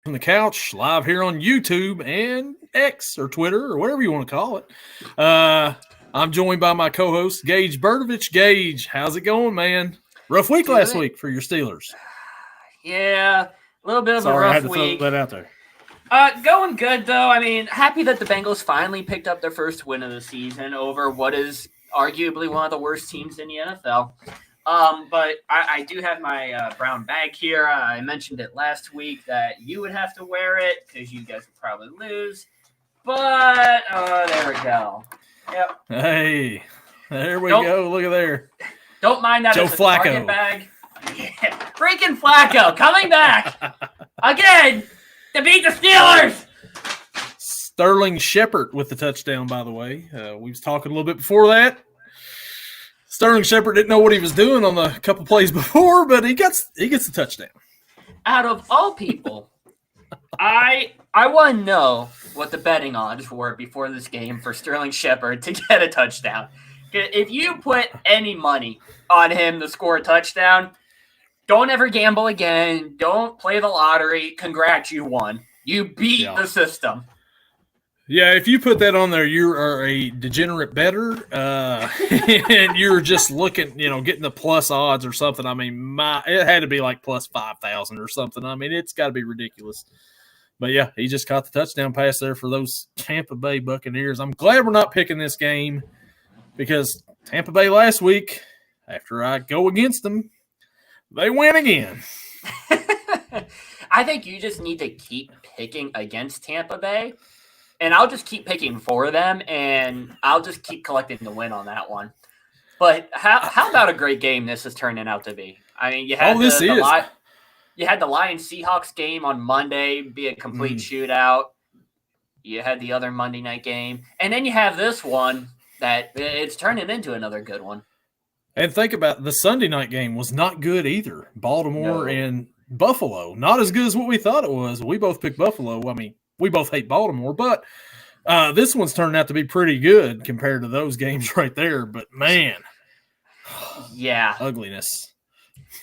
from the couch, live here on YouTube and X or Twitter or whatever you want to call it. I'm joined by my co-host Gage Berdovich. Gage, how's it going, man? Rough week last Doing week for your Steelers. Yeah, a little bit of Sorry, a I rough had to week. throw that out there. Going good though. I mean, happy that the Bengals finally picked up their first win of the season over what is arguably one of the worst teams in the NFL. But I do have my brown bag here. I mentioned it last week that you would have to wear it because you guys would probably lose. But there we go. Yep. Hey, there we go. Look at there. Don't mind that. Joe it's a Flacco. Target bag. Yeah. Freaking Flacco coming back again to beat the Steelers. Sterling Shepard with the touchdown, by the way. We was talking a little bit before that. Sterling Shepard didn't know what he was doing on the couple plays before, but he gets the touchdown. Out of all people, I want to know what the betting odds were before this game for Sterling Shepard to get a touchdown. If you put any money on him to score a touchdown, don't ever gamble again. Don't play the lottery. Congrats, you won. You beat the system. Yeah, if you put that on there, you are a degenerate bettor, and you're just looking, getting the plus odds or something. I mean, it had to be like plus 5,000 or something. I mean, it's got to be ridiculous. But yeah, he just caught the touchdown pass there for those Tampa Bay Buccaneers. I'm glad we're not picking this game because Tampa Bay last week, after I go against them, they win again. I think you just need to keep picking against Tampa Bay. And I'll just keep picking for them, and I'll just keep collecting the win on that one. But how about a great game this is turning out to be? I mean, you had you had the Lions-Seahawks game on Monday be a complete shootout. You had the other Monday night game. And then you have this one that it's turning into another good one. And think about the Sunday night game was not good either. Baltimore and Buffalo. Not as good as what we thought it was. We both picked Buffalo. I mean, we both hate Baltimore, but this one's turned out to be pretty good compared to those games right there. But, man. Yeah. Ugliness.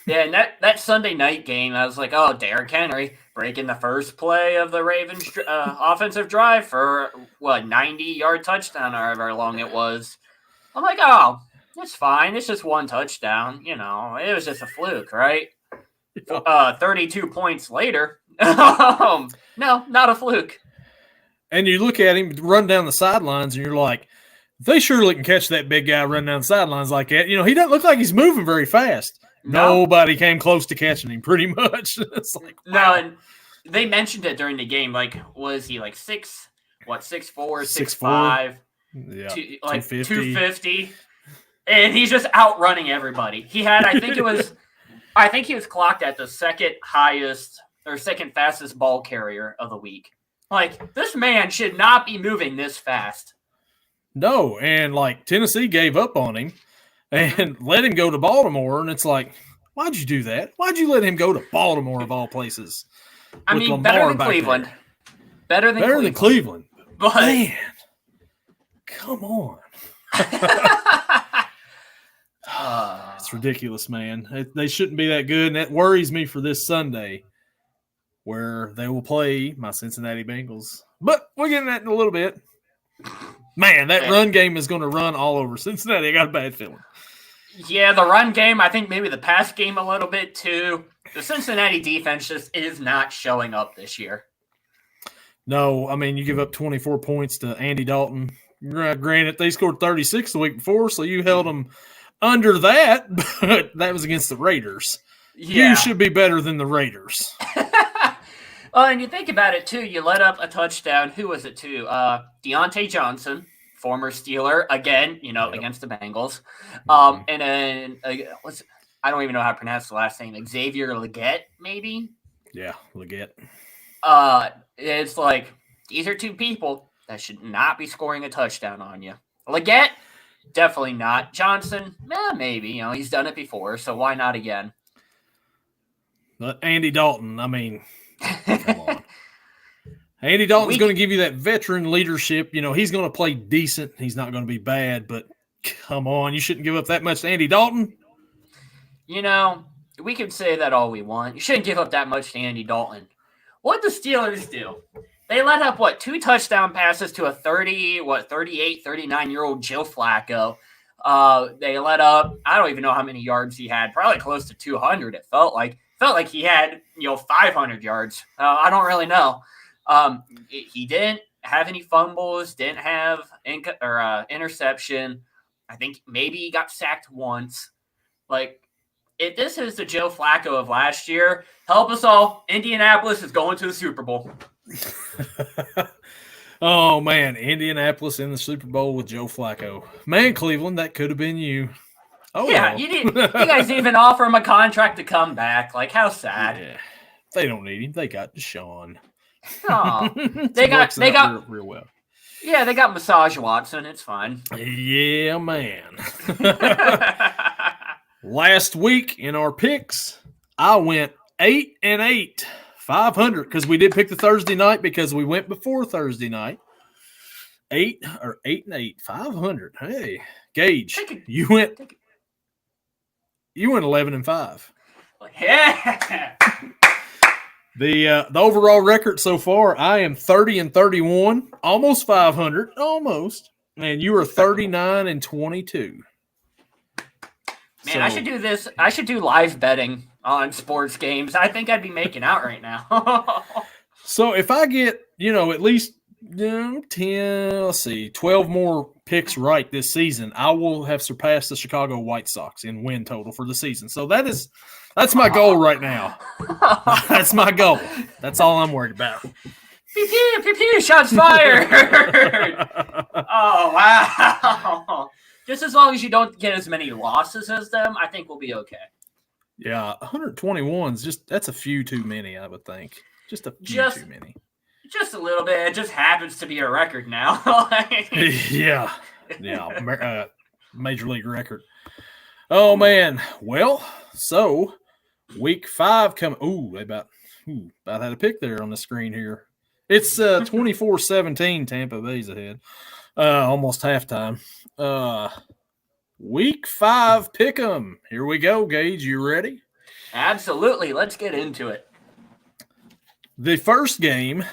Yeah, and that Sunday night game, I was like, oh, Derrick Henry breaking the first play of the Ravens offensive drive for, 90-yard touchdown, however long it was. I'm like, oh, it's fine. It's just one touchdown. It was just a fluke, right? 32 points later. No, not a fluke. And you look at him run down the sidelines, and you're like, they surely can catch that big guy running down the sidelines like that. He doesn't look like he's moving very fast. No. Nobody came close to catching him, pretty much. It's like, wow. No, and they mentioned it during the game. Like, was he like 6'4", 6'5"? Yeah, 250. And he's just outrunning everybody. He had, I think he was clocked at the second fastest ball carrier of the week. Like, this man should not be moving this fast. No, and Tennessee gave up on him and let him go to Baltimore, and it's like, why'd you do that? Why'd you let him go to Baltimore of all places? I mean, better than Cleveland. Better than Cleveland. But man, come on. It's ridiculous, man. They shouldn't be that good, and that worries me for this Sunday where they will play my Cincinnati Bengals. But we'll get into that in a little bit. Man, that run game is going to run all over Cincinnati. I got a bad feeling. Yeah, the run game, I think maybe the pass game a little bit too. The Cincinnati defense just is not showing up this year. No, I mean, you give up 24 points to Andy Dalton. Granted, they scored 36 the week before, so you held them under that, but that was against the Raiders. Yeah. You should be better than the Raiders. Well, and you think about it, too. You let up a touchdown. Who was it, too? Deontay Johnson, former Steeler, again, against the Bengals. And then, I don't even know how to pronounce the last name. Xavier Legette, maybe? Yeah, Legette. It's like, these are two people that should not be scoring a touchdown on you. Legette, definitely not. Johnson, maybe. He's done it before, so why not again? But Andy Dalton, I mean, come on. Andy Dalton's going to give you that veteran leadership. He's going to play decent. He's not going to be bad, but come on. You shouldn't give up that much to Andy Dalton. We can say that all we want. You shouldn't give up that much to Andy Dalton. what the Steelers do? They let up, 2 touchdown passes to a 38, 39-year-old Joe Flacco. They let up, I don't even know how many yards he had, probably close to 200, it felt like. Felt like he had, 500 yards. I don't really know. He didn't have any fumbles, didn't have interception. I think maybe he got sacked once. Like, if this is the Joe Flacco of last year, help us all. Indianapolis is going to the Super Bowl. Oh, man. Indianapolis in the Super Bowl with Joe Flacco. Man, Cleveland, that could have been you. Oh, yeah. Well. You guys even offer him a contract to come back. Like, how sad. Yeah. They don't need him. They got Deshaun. Oh, they got real well. Yeah, they got Massage Watson. It's fine. Yeah, man. Last week in our picks, I went 8-8, 500 because we did pick the Thursday night because we went before Thursday night. 8-8, 500. Hey, Gage, you went 11-5. Yeah. The overall record so far, I am 30-31, almost 500, almost, and you are 39-22. Man, I should do this. I should do live betting on sports games. I think I'd be making out right now. So if I get, at least 12 more picks right this season, I will have surpassed the Chicago White Sox in win total for the season. So that's my goal right now. That's my goal. That's all I'm worried about. Pew, pew, pew, pew, shots fired. Oh, wow. Just as long as you don't get as many losses as them, I think we'll be okay. Yeah, 121's that's a few too many, I would think. Just a few too many. Just a little bit. It just happens to be a record now. Yeah. Major league record. Oh, man. Well, so week 5 coming. Ooh, they about had a pick there on the screen here. It's 24-17. Tampa Bay's ahead. Almost halftime. Week 5 pick 'em. Here we go, Gage. You ready? Absolutely. Let's get into it. The first game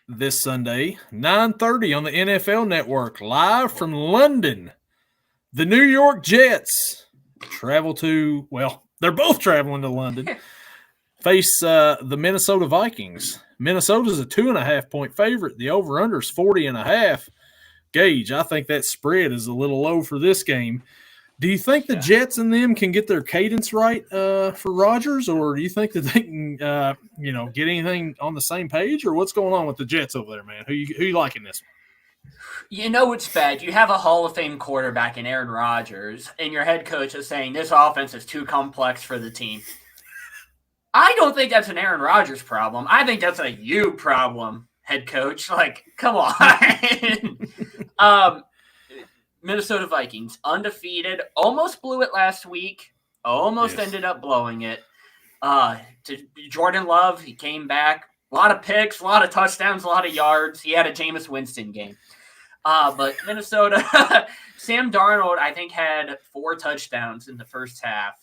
this Sunday, 9:30 on the NFL Network, live from London. The New York Jets travel to, they're both traveling to London, face the Minnesota Vikings. Minnesota's a 2.5-point favorite. The over-under is 40.5. Gage, I think that spread is a little low for this game. Do you think the Jets and them can get their cadence right for Rodgers, or do you think that they can, get anything on the same page, or what's going on with the Jets over there, man? Who you liking this one? You know it's bad. You have a Hall of Fame quarterback in Aaron Rodgers, and your head coach is saying this offense is too complex for the team. I don't think that's an Aaron Rodgers problem. I think that's a you problem, head coach. Like, come on. Minnesota Vikings, undefeated, almost blew it last week, ended up blowing it. To Jordan Love, he came back. A lot of picks, a lot of touchdowns, a lot of yards. He had a Jameis Winston game. But Minnesota, Sam Darnold, I think, had 4 touchdowns in the first half.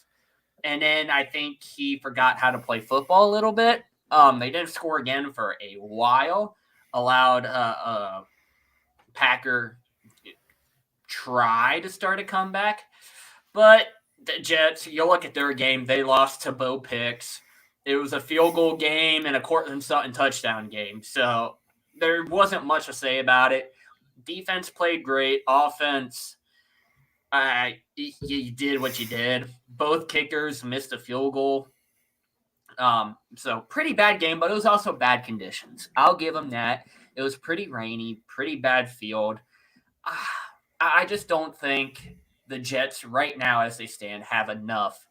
And then I think he forgot how to play football a little bit. They didn't score again for a while. Allowed Packer try to start a comeback. But the Jets, you look at their game, they lost to Bo Picks. It was a field goal game and a Courtland Sutton touchdown game. So there wasn't much to say about it. Defense played great. Offense, you did what you did. Both kickers missed a field goal. So pretty bad game, but it was also bad conditions. I'll give them that. It was pretty rainy, pretty bad field. I just don't think the Jets right now as they stand have enough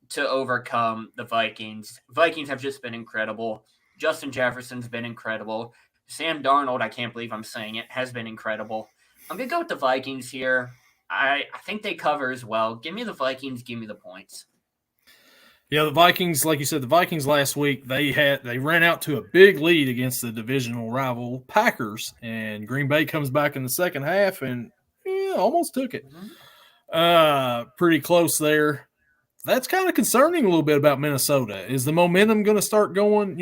to overcome the Vikings. Vikings have just been incredible. Justin Jefferson's been incredible. Sam Darnold, I can't believe I'm saying it, has been incredible. I'm going to go with the Vikings here. I think they cover as well. Give me the Vikings. Give me the points. Yeah, the Vikings, like you said, the Vikings last week, they ran out to a big lead against the divisional rival Packers, and Green Bay comes back in the second half and almost took it. Pretty close there. That's kind of concerning a little bit about Minnesota. Is the momentum going to start going,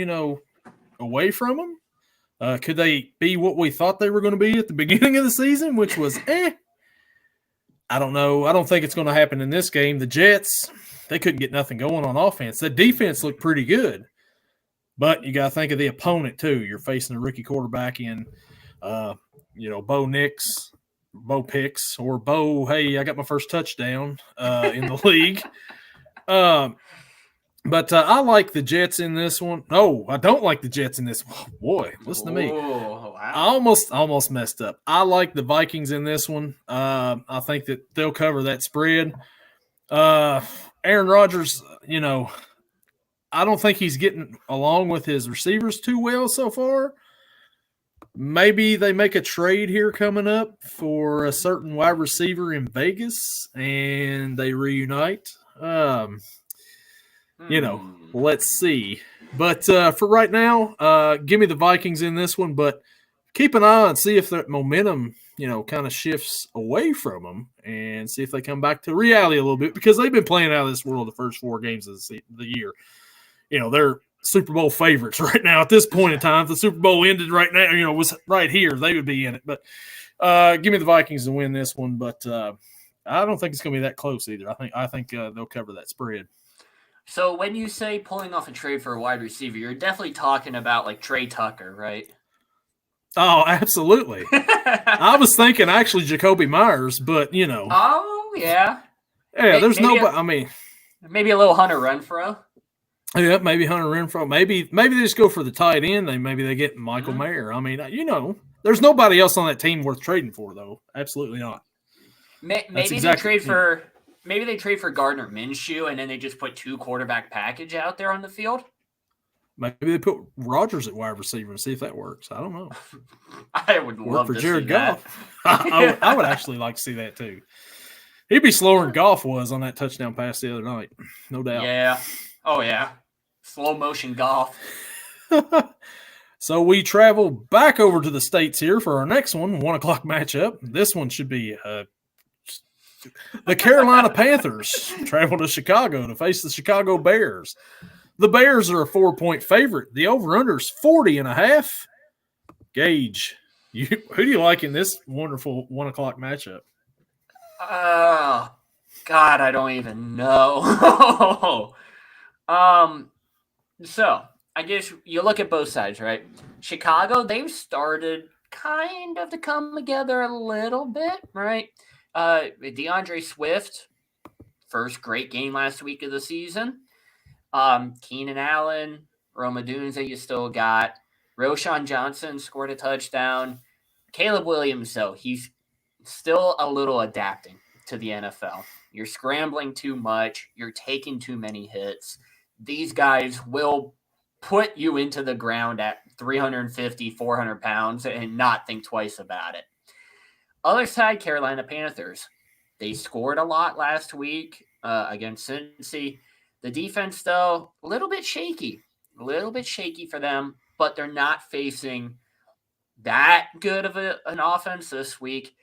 away from them? Could they be what we thought they were going to be at the beginning of the season, which was I don't know. I don't think it's going to happen in this game. The Jets, they couldn't get nothing going on offense. The defense looked pretty good, but you got to think of the opponent too. You're facing a rookie quarterback in, Bo Picks, or Bo. Hey, I got my first touchdown in the league. But I like the Jets in this one. No, I don't like the Jets in this one. Boy, listen to me. Wow. I almost messed up. I like the Vikings in this one. I think that they'll cover that spread. Aaron Rodgers, I don't think he's getting along with his receivers too well so far. Maybe they make a trade here coming up for a certain wide receiver in Vegas, and they reunite. Let's see. But for right now, give me the Vikings in this one. But keep an eye and see if that momentum, kind of shifts away from them, and see if they come back to reality a little bit, because they've been playing out of this world the first 4 games of the year. They're Super Bowl favorites right now at this point in time. If the Super Bowl ended right now, was right here, they would be in it. But give me the Vikings to win this one. But I don't think it's going to be that close either. I think they'll cover that spread. So when you say pulling off a trade for a wide receiver, you're definitely talking about like Trey Tucker, right? Oh, absolutely. I was thinking actually Jacoby Myers, but Oh yeah. Yeah, there's nobody. Maybe a little Hunter Renfrow. Yeah, maybe Hunter Renfrow. Maybe they just go for the tight end. Maybe they get Michael Mayer. There's nobody else on that team worth trading for, though. Absolutely not. Maybe they trade for Gardner Minshew, and then they just put 2 quarterback package out there on the field. Maybe they put Rodgers at wide receiver and see if that works. I don't know. I would love for to Jared see Goff. I would actually like to see that too. He'd be slower than Goff was on that touchdown pass the other night, no doubt. Yeah. Oh yeah. Slow motion Goff. So we travel back over to the States here for our next one, 1:00 matchup. This one should be the Carolina Panthers travel to Chicago to face the Chicago Bears. The Bears are a 4-point favorite. The over-under is 40.5. Gage, who do you like in this wonderful 1:00 matchup? Oh, God, I don't even know. So I guess you look at both sides, right? Chicago, they've started kind of to come together a little bit, right? DeAndre Swift, first great game last week of the season. Keenan Allen, Rome Odunze, you still got. Roschon Johnson scored a touchdown. Caleb Williams, though, he's still a little adapting to the NFL. You're scrambling too much. You're taking too many hits. These guys will put you into the ground at 350, 400 pounds and not think twice about it. Other side, Carolina Panthers. They scored a lot last week against Cincy. The defense, though, a little bit shaky for them, but they're not facing that good of an offense this week.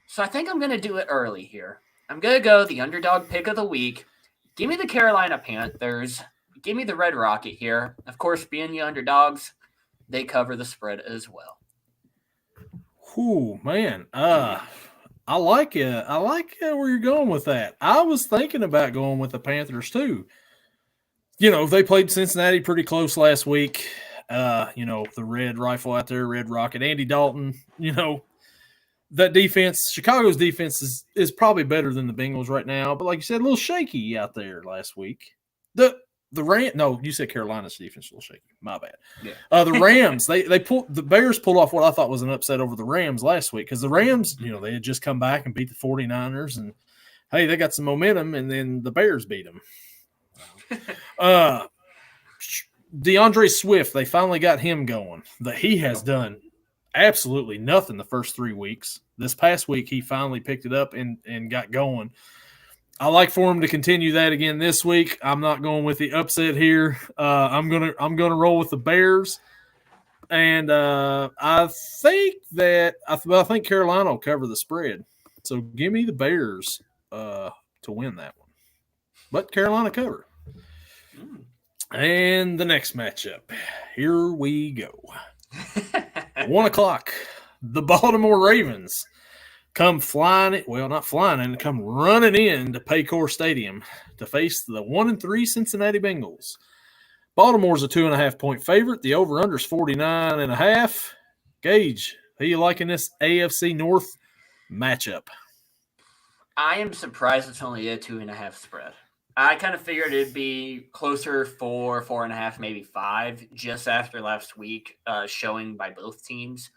So I think I'm going to do it early here. I'm going to go the underdog pick of the week. Give me the Carolina Panthers. Give me the Red Rocket here. Of course, being the underdogs, they cover the spread as well. Ooh, man. I like it. I like where you're going with that. I was thinking about going with the Panthers too. They played Cincinnati pretty close last week. The Red Rifle out there, Red Rocket, Andy Dalton, that defense, Chicago's defense is probably better than the Bengals right now. But like you said, a little shaky out there last week. You said Carolina's defense was a little shaky. My bad. Yeah. The Rams, the Bears pulled off what I thought was an upset over the Rams last week, because the Rams, they had just come back and beat the 49ers, and hey, they got some momentum, and then the Bears beat them. DeAndre Swift, they finally got him going. He has done absolutely nothing the first 3 weeks. This past week, he finally picked it up and got going. I like for him to continue that again this week. I'm not going with the upset here. I'm gonna roll with the Bears, and I think Carolina will cover the spread. So give me the Bears to win that one, but Carolina cover. And the next matchup. Here we go. 1 o'clock. The Baltimore Ravens come flying, well, not flying in, come running in to Paycor Stadium to face the 1-3 Cincinnati Bengals. Baltimore's a 2.5-point favorite. The over-under is 49.5. Gage, who you liking this AFC North matchup? I am surprised it's only a 2.5 spread. I kind of figured it'd be closer 4.5, maybe 5, just after last week showing by both teams.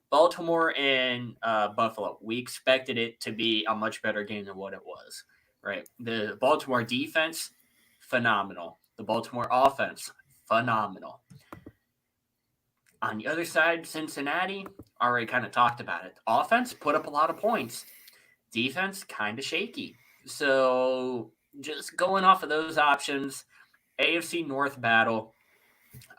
Baltimore and Buffalo, we expected it to be a much better game than what it was, right? The Baltimore defense, phenomenal. The Baltimore offense, phenomenal. On the other side, Cincinnati, already kind of talked about it. Offense put up a lot of points. Defense, kind of shaky. So just going off of those options, AFC North battle,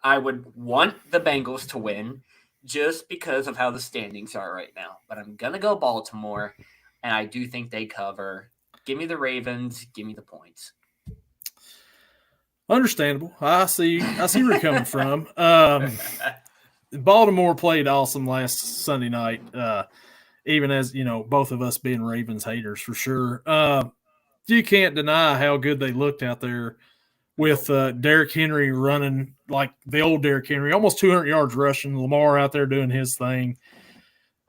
I would want the Bengals to win just because of how the standings are right now. But I'm going to go Baltimore, and I do think they cover. Give me the Ravens. Give me the points. Understandable. I see where you're coming from. Baltimore played awesome last Sunday night, even as, both of us being Ravens haters for sure. You can't deny how good they looked out there with Derrick Henry running like the old Derrick Henry, almost 200 yards rushing. Lamar out there doing his thing.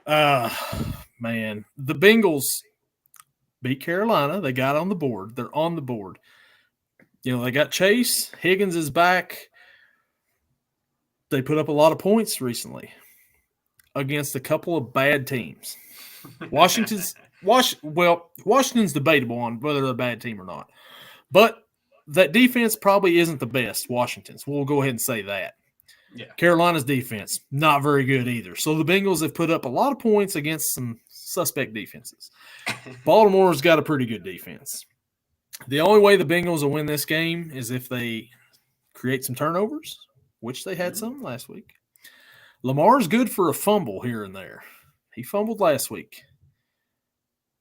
Man, the Bengals beat Carolina. They got on the board. They're on the board. They got Chase. Higgins is back. They put up a lot of points recently against a couple of bad teams. Washington's debatable on whether they're a bad team or not. But that defense probably isn't the best, Washington's. We'll go ahead and say that. Yeah. Carolina's defense, not very good either. So the Bengals have put up a lot of points against some suspect defenses. Baltimore's got a pretty good defense. The only way the Bengals will win this game is if they create some turnovers, which they had some last week. Lamar's good for a fumble here and there. He fumbled last week.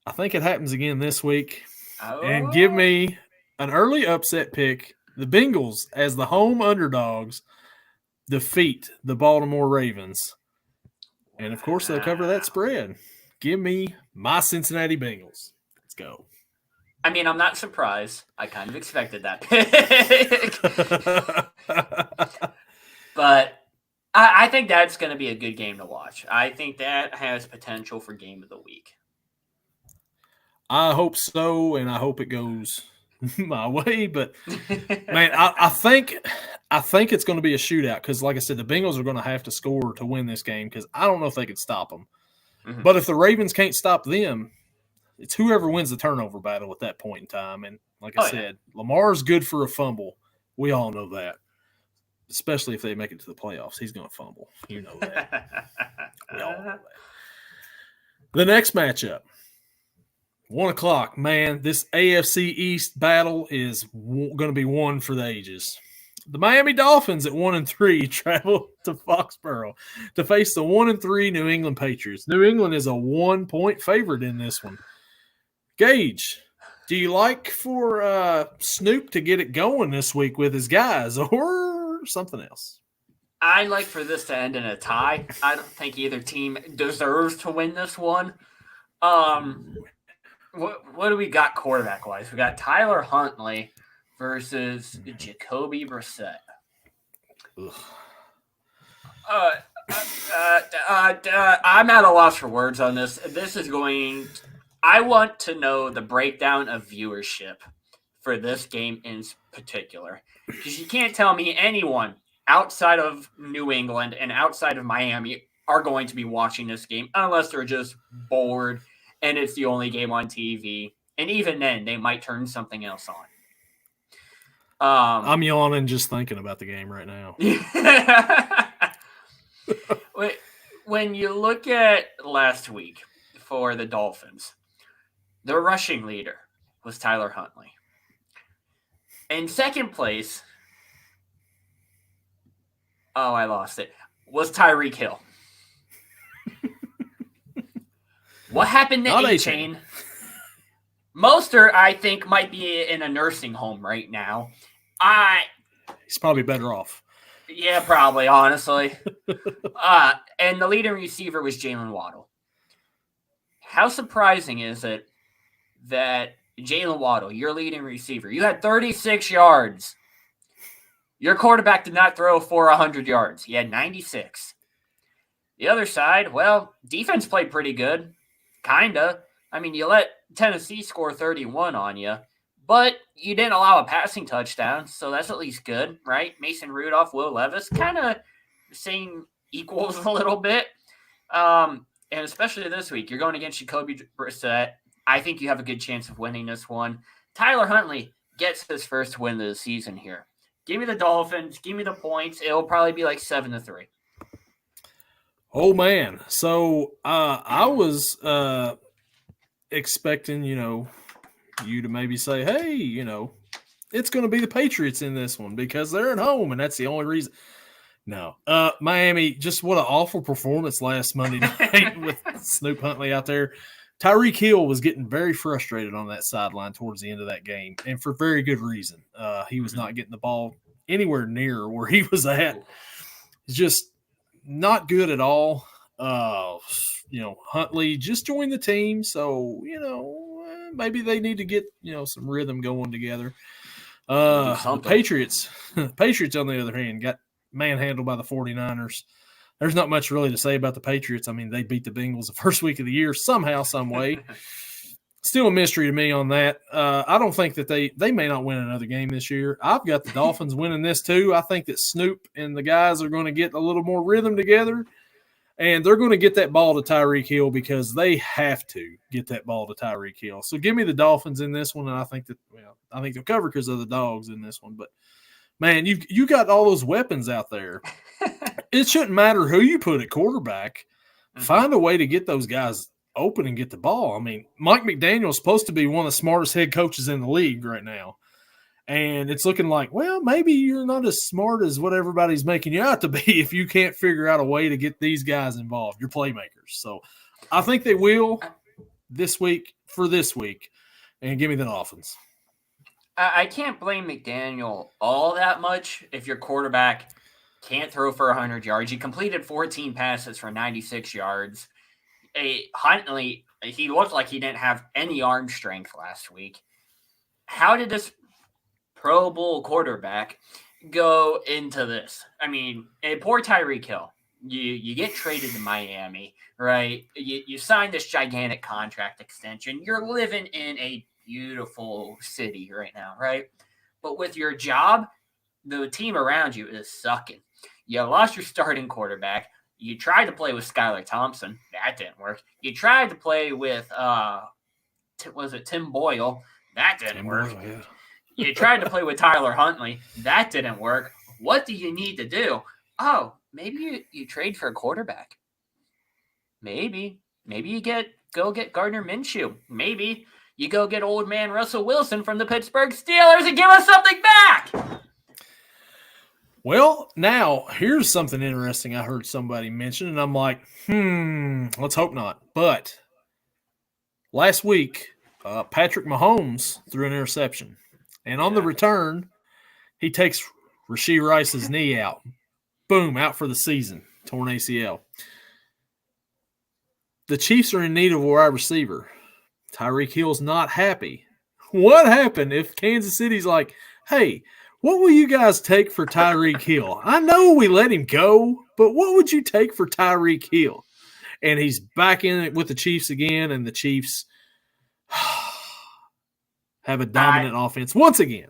I think it happens again this week. Oh. And give me an early upset pick. The Bengals, as the home underdogs, defeat the Baltimore Ravens. And, of course, they'll cover that spread. Give me my Cincinnati Bengals. Let's go. I mean, I'm not surprised. I kind of expected that pick. But I think that's going to be a good game to watch. I think that has potential for game of the week. I hope so, and I hope it goes my way. But, man, I think it's going to be a shootout because, like I said, the Bengals are going to have to score to win this game because I don't know if they can stop them. Mm-hmm. But if the Ravens can't stop them, it's whoever wins the turnover battle at that point in time. And like I said, Lamar's good for a fumble. We all know that. Especially if they make it to the playoffs. He's going to fumble. You know that. We all know that. The next matchup, 1 o'clock. Man, this AFC East battle is going to be one for the ages. The Miami Dolphins at 1-3 travel to Foxborough to face the 1-3 New England Patriots. New England is a 1-point favorite in this one. Gage, do you like for Snoop to get it going this week with his guys or something else? I like for this to end in a tie. I don't think either team deserves to win this one. What do we got quarterback-wise? We got Tyler Huntley versus Jacoby Brissett. I'm at a loss for words on this. I want to know the breakdown of viewership for this game in particular. Because you can't tell me anyone outside of New England and outside of Miami are going to be watching this game unless they're just bored and it's the only game on TV. And even then, they might turn something else on. I'm yawning just thinking about the game right now. When you look at last week for the Dolphins, their rushing leader was Tyler Huntley. In second place, I lost it, was Tyreek Hill. What happened to A-Chain? Mostert, I think, might be in a nursing home right now. He's probably better off. Yeah, probably, honestly. And the leading receiver was Jalen Waddle. How surprising is it that Jalen Waddle, your leading receiver, you had 36 yards. Your quarterback did not throw for 100 yards. He had 96. The other side, well, defense played pretty good. Kinda. I mean, you let Tennessee score 31 on you, but you didn't allow a passing touchdown, so that's at least good, right? Mason Rudolph, Will Levis, kind of same equals a little bit. And especially this week, you're going against Jacoby Brissett. I think you have a good chance of winning this one. Tyler Huntley gets his first win of the season here. Give me the Dolphins. Give me the points. It'll probably be like 7-3. Oh, man. So I was expecting, you to maybe say, hey, it's going to be the Patriots in this one because they're at home, and that's the only reason. No. Miami, just what an awful performance last Monday night with Snoop Huntley out there. Tyreek Hill was getting very frustrated on that sideline towards the end of that game, and for very good reason. He was not getting the ball anywhere near where he was at. It's just not good at all. Huntley just joined the team, so, maybe they need to get, some rhythm going together. The Patriots, on the other hand, got manhandled by the 49ers. There's not much really to say about the Patriots. I mean, they beat the Bengals the first week of the year somehow, some way. Still a mystery to me on that. I don't think that they may not win another game this year. I've got the Dolphins winning this too. I think that Snoop and the guys are going to get a little more rhythm together, and they're going to get that ball to Tyreek Hill because they have to get that ball to Tyreek Hill. So give me the Dolphins in this one, and I think they'll cover because of the dogs in this one. But man, you got all those weapons out there. It shouldn't matter who you put at quarterback. Mm-hmm. Find a way to get those guys open and get the ball. I mean, Mike McDaniel is supposed to be one of the smartest head coaches in the league right now. And it's looking like, well, maybe you're not as smart as what everybody's making you out to be if you can't figure out a way to get these guys involved, your playmakers. So I think they will this week, and give me the Dolphins. I can't blame McDaniel all that much if your quarterback can't throw for 100 yards. He completed 14 passes for 96 yards. Huntley, he looked like he didn't have any arm strength last week. How did this Pro Bowl quarterback go into this? I mean, poor Tyreek Hill. You get traded to Miami, right? You sign this gigantic contract extension. You're living in a beautiful city right now, right? But with your job, the team around you is sucking. You lost your starting quarterback. You tried to play with Skylar Thompson. That didn't work. You tried to play with, Tim Boyle? That didn't work. Boyle, yeah. You tried to play with Tyler Huntley. That didn't work. What do you need to do? Oh, maybe you trade for a quarterback. Maybe you go get Gardner Minshew. Maybe you go get old man Russell Wilson from the Pittsburgh Steelers and give us something back. Well, now, here's something interesting I heard somebody mention, and I'm like, let's hope not. But last week, Patrick Mahomes threw an interception. And on the return, he takes Rashee Rice's knee out. Boom, out for the season, torn ACL. The Chiefs are in need of a wide receiver. Tyreek Hill's not happy. What happened if Kansas City's like, hey, what will you guys take for Tyreek Hill? I know we let him go, but what would you take for Tyreek Hill? And he's back in it with the Chiefs again, and the Chiefs have a dominant offense once again.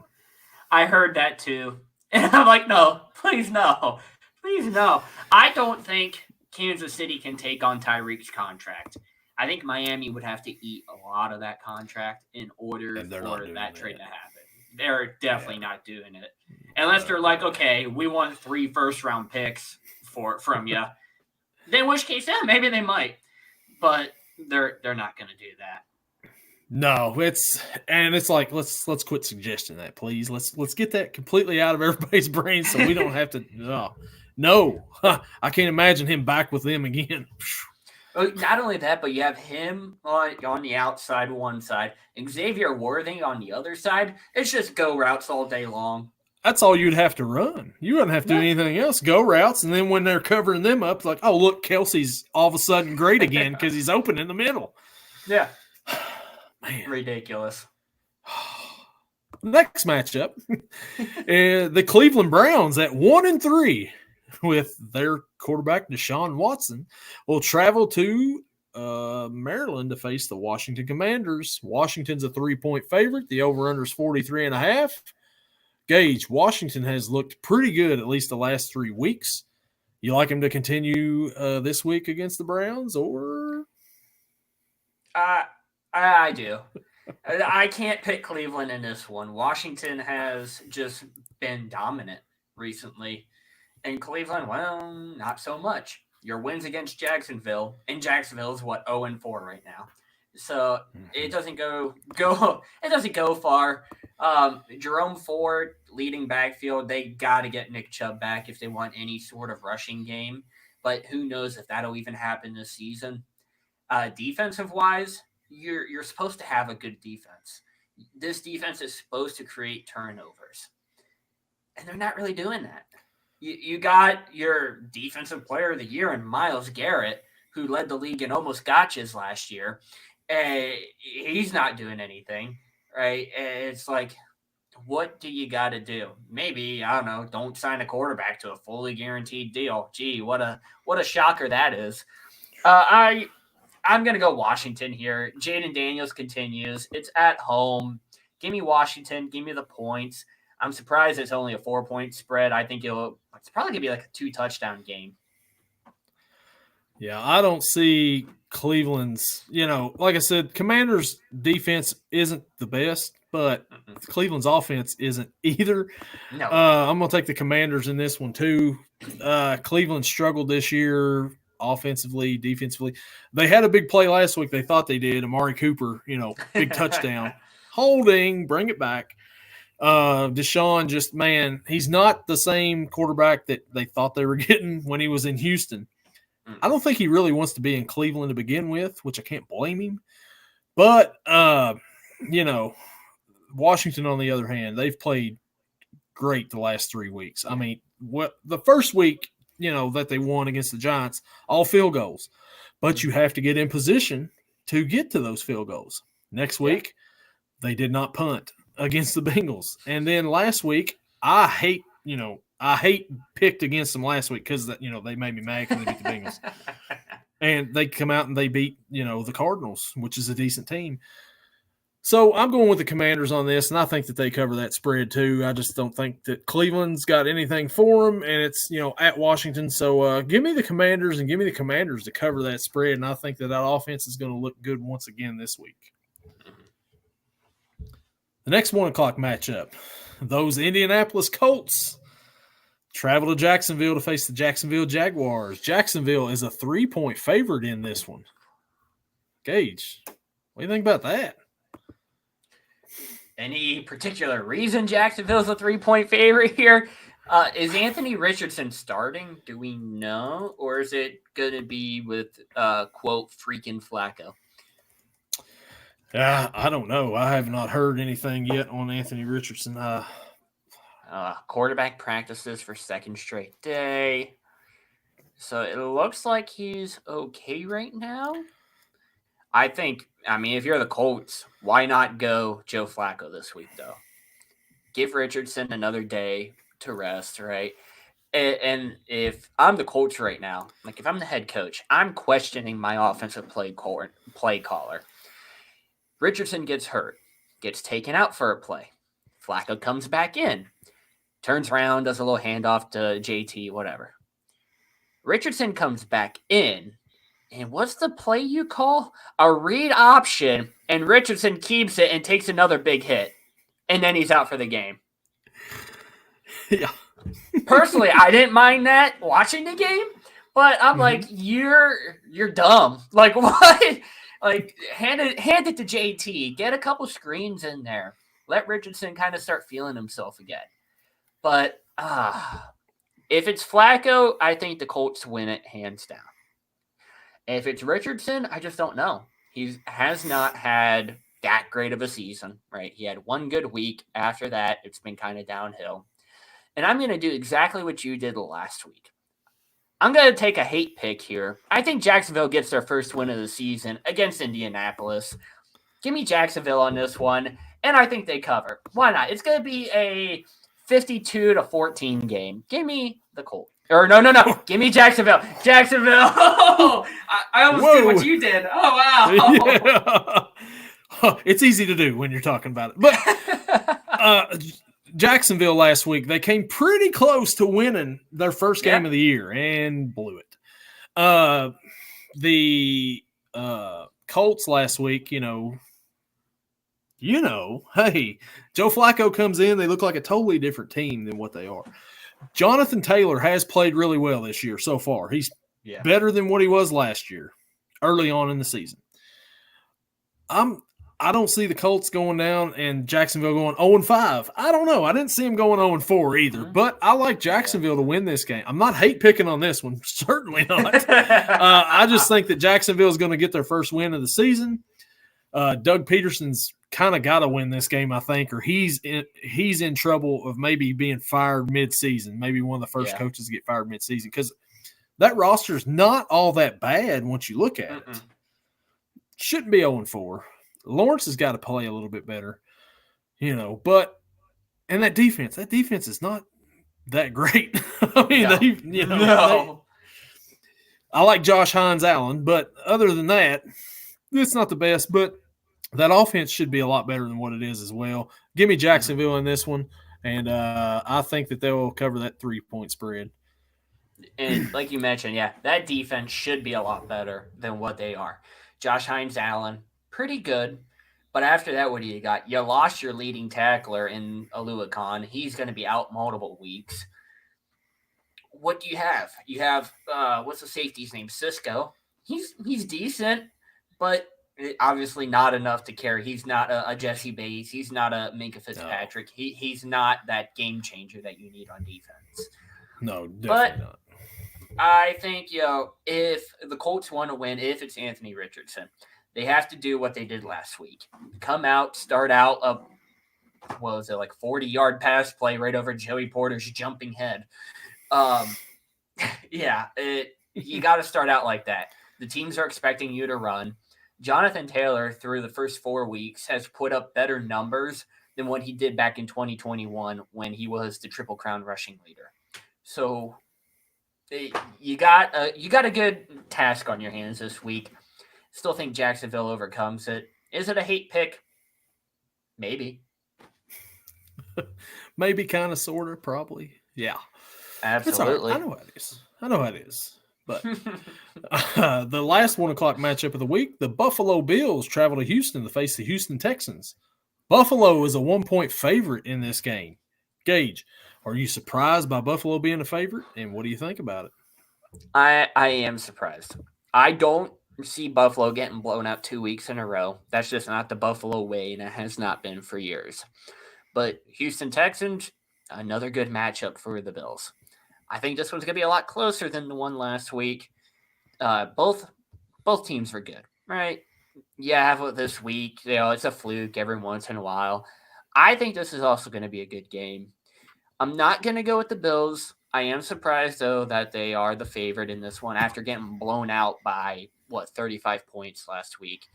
I heard that too. And I'm like, no, please no. Please no. I don't think Kansas City can take on Tyreek's contract. I think Miami would have to eat a lot of that contract in order for that trade to happen. They're definitely not doing it. Unless they're like, okay, we want 3 first-round picks from you. In which case, yeah, maybe they might. But they're not going to do that. No, it's like let's quit suggesting that, please. Let's get that completely out of everybody's brain so we don't have to. No, I can't imagine him back with them again. Not only that, but you have him on the outside, one side, Xavier Worthing on the other side. It's just go routes all day long. that's all you'd have to run. You wouldn't have to do anything else. Go routes, and then when they're covering them up, like, oh, look, Kelsey's all of a sudden great again because he's open in the middle. Yeah. Man. Ridiculous. Next matchup, the Cleveland Browns at 1-3 with their quarterback Deshaun Watson will travel to Maryland to face the Washington Commanders. Washington's a 3-point favorite. The over-under is 43.5. Gage, Washington has looked pretty good at least the last 3 weeks. You like him to continue this week against the Browns, or? I do. I can't pick Cleveland in this one. Washington has just been dominant recently. And Cleveland, well, not so much. Your wins against Jacksonville, and Jacksonville is 0-4 right now. So it doesn't go it doesn't go far. Jerome Ford leading backfield, they got to get Nick Chubb back if they want any sort of rushing game. But who knows if that'll even happen this season. Defensive wise, you're supposed to have a good defense. This defense is supposed to create turnovers. And they're not really doing that. You got your defensive player of the year in Myles Garrett, who led the league in almost gotchas last year. He's not doing anything, right? It's like, what do you got to do? Maybe, I don't know, don't sign a quarterback to a fully guaranteed deal. Gee, what a shocker that is. I'm going to go Washington here. Jaden Daniels continues. It's at home. Give me Washington. Give me the points. I'm surprised it's only a 4-point spread. I think it's probably going to be like a 2-touchdown game. Yeah, I don't see Cleveland's, like I said, Commanders' defense isn't the best, but Cleveland's offense isn't either. No. I'm going to take the Commanders in this one too. Cleveland struggled this year offensively, defensively. They had a big play last week. They thought they did. Amari Cooper, big touchdown. Holding, bring it back. Deshaun just, man, he's not the same quarterback that they thought they were getting when he was in Houston. I don't think he really wants to be in Cleveland to begin with, which I can't blame him. But, Washington, on the other hand, they've played great the last 3 weeks. I mean, the first week, that they won against the Giants, all field goals. But you have to get in position to get to those field goals. Next week, they did not punt against the Bengals. And then last week, I hate picked against them last week because they made me mad because they beat the Bengals. And they come out and they beat, the Cardinals, which is a decent team. So I'm going with the Commanders on this, and I think that they cover that spread too. I just don't think that Cleveland's got anything for them, and it's, at Washington. So give me the Commanders and give me the Commanders to cover that spread, and I think that offense is going to look good once again this week. The next 1 o'clock matchup, those Indianapolis Colts travel to Jacksonville to face the Jacksonville Jaguars. Jacksonville is a 3-point favorite in this one. Gage, what do you think about that? Any particular reason Jacksonville's a 3-point favorite here? Is Anthony Richardson starting? Do we know? Or is it going to be with, quote, freaking Flacco? I don't know. I have not heard anything yet on Anthony Richardson. Quarterback practices for second straight day. So it looks like he's okay right now. If you're the Colts, why not go Joe Flacco this week, though? Give Richardson another day to rest, right? And if I'm the Colts right now, like if I'm the head coach, I'm questioning my offensive play caller. Richardson gets hurt, gets taken out for a play. Flacco comes back in, turns around, does a little handoff to JT, whatever. Richardson comes back in, and what's the play you call? A read option, and Richardson keeps it and takes another big hit, and then he's out for the game. Yeah. Personally, I didn't mind that watching the game, but I'm like, you're dumb. Like, what? Like, hand it to JT. Get a couple screens in there. Let Richardson kind of start feeling himself again. But if it's Flacco, I think the Colts win it hands down. If it's Richardson, I just don't know. He has not had that great of a season, right? He had one good week. After that, it's been kind of downhill. And I'm going to do exactly what you did last week. I'm going to take a hate pick here. I think Jacksonville gets their first win of the season against Indianapolis. Give me Jacksonville on this one, and I think they cover. Why not? It's going to be a 52-14 game. Give me the Colts. Or no. Give me Jacksonville. Jacksonville. Oh, I almost did what you did. Oh, wow. Yeah. It's easy to do when you're talking about it. But Jacksonville last week, they came pretty close to winning their first game of the year and blew it. The Colts last week, hey, Joe Flacco comes in, they look like a totally different team than what they are. Jonathan Taylor has played really well this year so far. He's better than what he was last year, early on in the season. I don't see the Colts going down and Jacksonville going 0-5. I don't know. I didn't see them going 0-4 either, but I like Jacksonville to win this game. I'm not hate picking on this one. Certainly not. I just think that Jacksonville is going to get their first win of the season. Doug Peterson's kind of got to win this game, I think, or he's in trouble of maybe being fired mid-season. Maybe one of the first coaches to get fired mid-season because that roster is not all that bad once you look at it. Shouldn't be 0-4. Lawrence has got to play a little bit better, but and that defense is not that great. I mean, I like Josh Hines-Allen, but other than that, it's not the best, but that offense should be a lot better than what it is as well. Give me Jacksonville in this one, and I think that they'll cover that 3-point spread. And like you mentioned, that defense should be a lot better than what they are. Josh Hines-Allen, pretty good. But after that, what do you got? You lost your leading tackler in Aluakon. He's going to be out multiple weeks. What do you have? You have, what's the safety's name? Cisco. He's decent, but obviously not enough to carry. He's not a Jesse Bates. He's not a Minkah Fitzpatrick. No. He's not that game changer that you need on defense. No, definitely not. I think, if the Colts want to win, if it's Anthony Richardson, they have to do what they did last week. Come out, start out a 40-yard pass play right over Joey Porter's jumping head. You got to start out like that. The teams are expecting you to run. Jonathan Taylor, through the first 4 weeks, has put up better numbers than what he did back in 2021 when he was the Triple Crown rushing leader. So you got a good task on your hands this week. Still think Jacksonville overcomes it. Is it a hate pick? Maybe. Maybe, kind of, sort of, probably. Yeah. Absolutely. Right. I know how it is. But the last 1 o'clock matchup of the week, the Buffalo Bills travel to Houston to face the Houston Texans. Buffalo is a 1-point favorite in this game. Gage, are you surprised by Buffalo being a favorite? And what do you think about it? I am surprised. I don't see Buffalo getting blown out 2 weeks in a row. That's just not the Buffalo way, and it has not been for years. But Houston Texans, another good matchup for the Bills. I think this one's going to be a lot closer than the one last week. Both teams are good, right? Yeah, this week, it's a fluke every once in a while. I think this is also going to be a good game. I'm not going to go with the Bills. I am surprised, though, that they are the favorite in this one after getting blown out by, 35 points last week.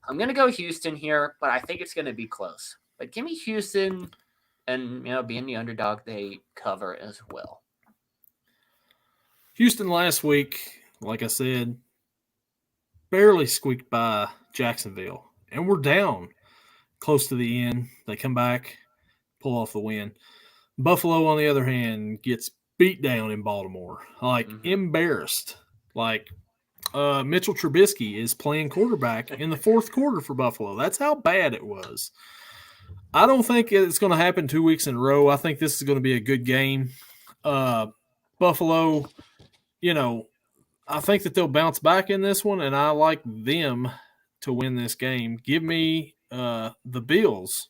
I'm going to go Houston here, but I think it's going to be close. But give me Houston, and, being the underdog, they cover as well. Houston last week, like I said, barely squeaked by Jacksonville. And we're down close to the end. They come back, pull off the win. Buffalo, on the other hand, gets beat down in Baltimore. Embarrassed. Mitchell Trubisky is playing quarterback in the fourth quarter for Buffalo. That's how bad it was. I don't think it's going to happen 2 weeks in a row. I think this is going to be a good game. Buffalo, I think that they'll bounce back in this one, and I like them to win this game. Give me the Bills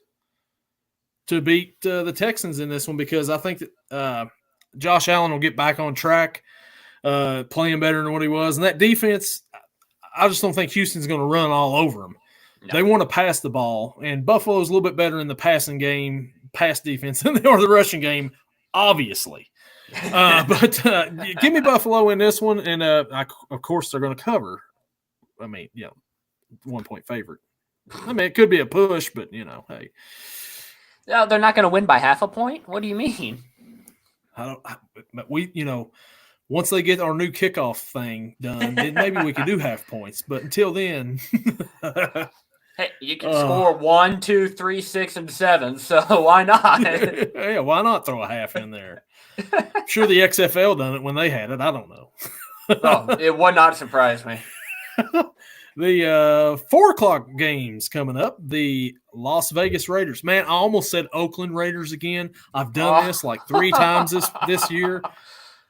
to beat the Texans in this one because I think that Josh Allen will get back on track, playing better than what he was. And that defense, I just don't think Houston's going to run all over them. No. They want to pass the ball, and Buffalo's a little bit better in the passing game, pass defense than they are the rushing game obviously. But give me Buffalo in this one, and of course they're going to cover. I mean, 1-point favorite. I mean, it could be a push, but hey, No, they're not going to win by half a point. What do you mean? Once they get our new kickoff thing done, then maybe we can do half points. But until then, hey, you can score 1, 2, 3, 6, and 7. So why not? Yeah, why not throw a half in there? I'm sure the XFL done it when they had it. I don't know. It would not surprise me. The 4:00 games coming up. The Las Vegas Raiders. Man, I almost said Oakland Raiders again. I've done this like 3 times this year.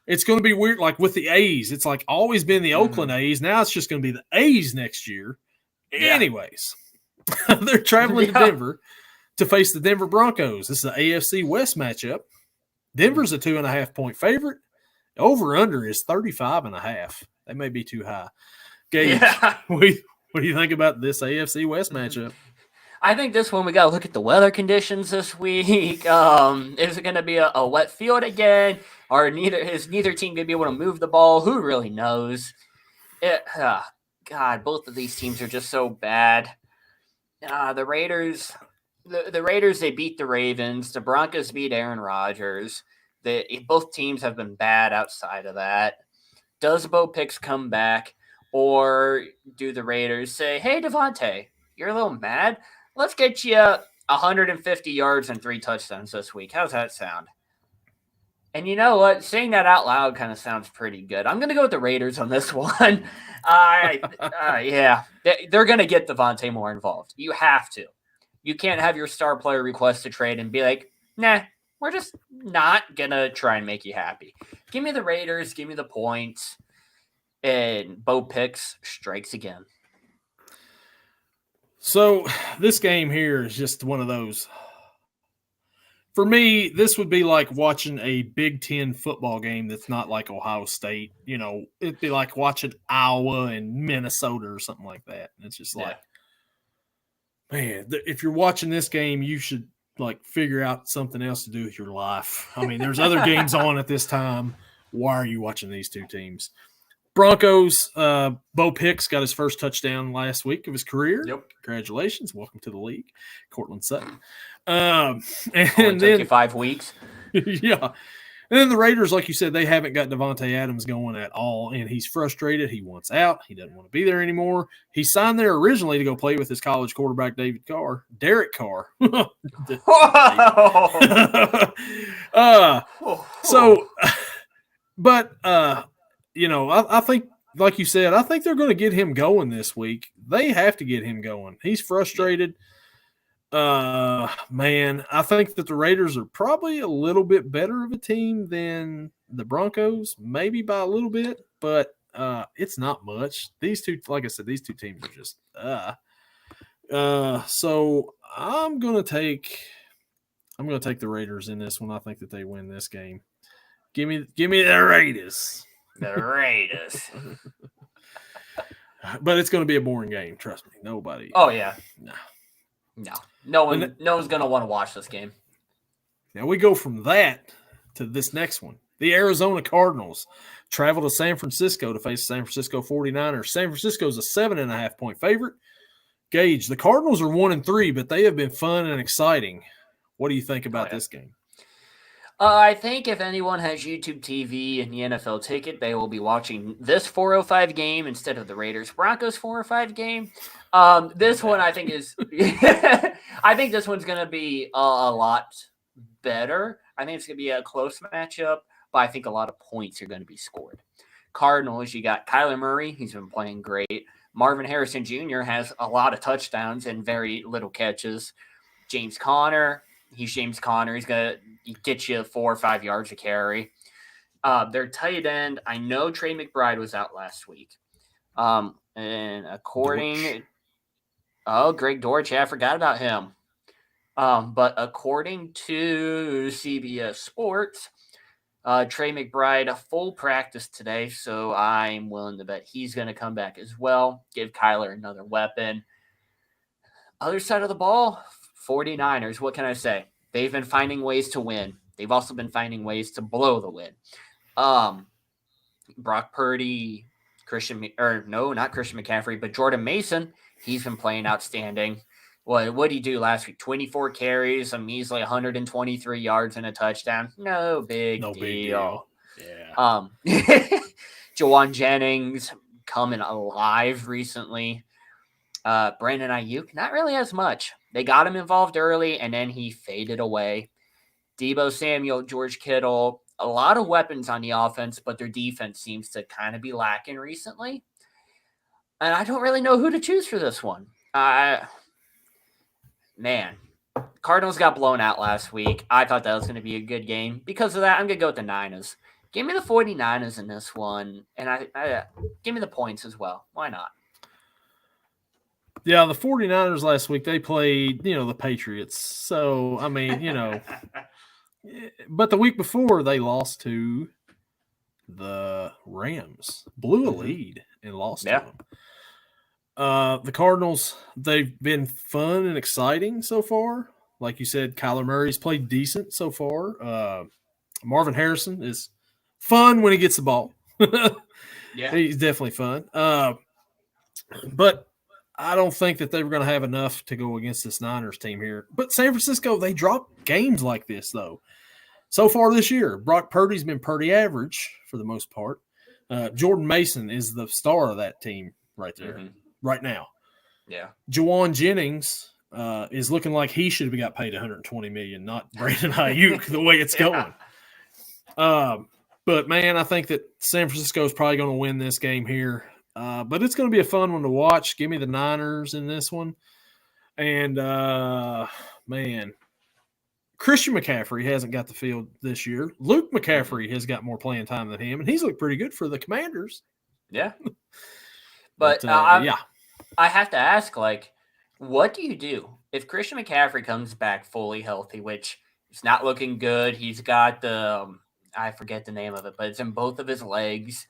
It's going to be weird, like with the A's. It's like always been the Oakland A's. Now it's just going to be the A's next year. Yeah. Anyways, they're traveling to Denver to face the Denver Broncos. This is an AFC West matchup. Denver's a 2.5-point favorite. Over-under is 35.5. That may be too high. Gage, what do you think about this AFC West matchup? I think this one we got to look at the weather conditions this week. Is it going to be a wet field again? Or is neither team going to be able to move the ball? Who really knows? God, both of these teams are just so bad. The Raiders, they beat the Ravens. The Broncos beat Aaron Rodgers. Both teams have been bad outside of that. Does Bo Picks come back? Or do the Raiders say, hey, Devontae, you're a little mad? Let's get you 150 yards and 3 touchdowns this week. How's that sound? And you know what? Saying that out loud kind of sounds pretty good. I'm going to go with the Raiders on this one. Yeah, they're going to get Devontae more involved. You have to. You can't have your star player request a trade and be like, nah, we're just not going to try and make you happy. Give me the Raiders. Give me the points. And Bo Picks strikes again. So this game here is just one of those. For me, this would be like watching a Big Ten football game that's not like Ohio State. It'd be like watching Iowa and Minnesota or something like that. It's just like, man, if you're watching this game, you should like figure out something else to do with your life. I mean, there's other games on at this time. Why are you watching these two teams? Broncos, Bo Picks got his first touchdown last week of his career. Yep. Congratulations. Welcome to the league, Cortland Sutton. And then took you 5 weeks. Yeah. And then the Raiders, like you said, they haven't got Devontae Adams going at all, and he's frustrated. He wants out. He doesn't want to be there anymore. He signed there originally to go play with his college quarterback, Derek Carr. I think, like you said, I think they're going to get him going this week. They have to get him going. He's frustrated. Man, I think that the Raiders are probably a little bit better of a team than the Broncos, maybe by a little bit, but it's not much. These two, like I said, these two teams are just so I'm gonna take the Raiders in this one. I think that they win this game. Give me the Raiders. The Raiders. But it's going to be a boring game. Trust me. Nobody. Oh yeah. No one's going to want to watch this game. Now we go from that to this next one. The Arizona Cardinals travel to San Francisco to face San Francisco 49ers. San Francisco is a 7.5-point favorite. Gage, the Cardinals are 1-3, but they have been fun and exciting. What do you think about this game? I think if anyone has YouTube TV and the NFL ticket, they will be watching this 4:05 game instead of the Raiders-Broncos 4:05 game. This one I think is I think this one's going to be a lot better. I think it's going to be a close matchup, but I think a lot of points are going to be scored. Cardinals, you got Kyler Murray. He's been playing great. Marvin Harrison Jr. has a lot of touchdowns and very little catches. James Conner. He's James Conner. He's going to get you 4 or 5 yards a carry. Their tight end, I know Trey McBride was out last week. And according Greg Dortch, I forgot about him. But according to CBS Sports, Trey McBride, a full practice today, so I'm willing to bet he's going to come back as well. Give Kyler another weapon. Other side of the ball, 49ers, what can I say? They've been finding ways to win. they've also been finding ways to blow the lid. Brock Purdy, not Christian McCaffrey, but Jordan Mason, he's been playing outstanding. What did he do last week? 24 carries, a measly 123 yards and a touchdown. No big deal. Yeah. Jawan Jennings coming alive recently. Brandon Ayuk, not really as much. They got him involved early, and then he faded away. Deebo Samuel, George Kittle, a lot of weapons on the offense, but their defense seems to kind of be lacking recently. And I don't really know who to choose for this one. Cardinals got blown out last week. I thought that was going to be a good game. Because of that, I'm going to go with the Niners. Give me the 49ers in this one, and I give me the points as well. Why not? Yeah, the 49ers last week, they played, the Patriots. So, I mean, but the week before, they lost to the Rams. Blew a lead and lost to them. The Cardinals, they've been fun and exciting so far. Like you said, Kyler Murray's played decent so far. Marvin Harrison is fun when he gets the ball. He's definitely fun. But I don't think that they were going to have enough to go against this Niners team here. But San Francisco, they drop games like this, though. So far this year, Brock Purdy's been pretty average for the most part. Jordan Mason is the star of that team right there, right now. Yeah. Jawan Jennings is looking like he should have got paid $120 million, not Brandon Ayuk, the way it's going. But, man, I think that San Francisco is probably going to win this game here. But it's going to be a fun one to watch. Give me the Niners in this one. And, man, Christian McCaffrey hasn't got the field this year. Luke McCaffrey has got more playing time than him, and he's looked pretty good for the Commanders. Yeah. But I have to ask, what do you do if Christian McCaffrey comes back fully healthy, which is not looking good? He's got I forget the name of it, but it's in both of his legs.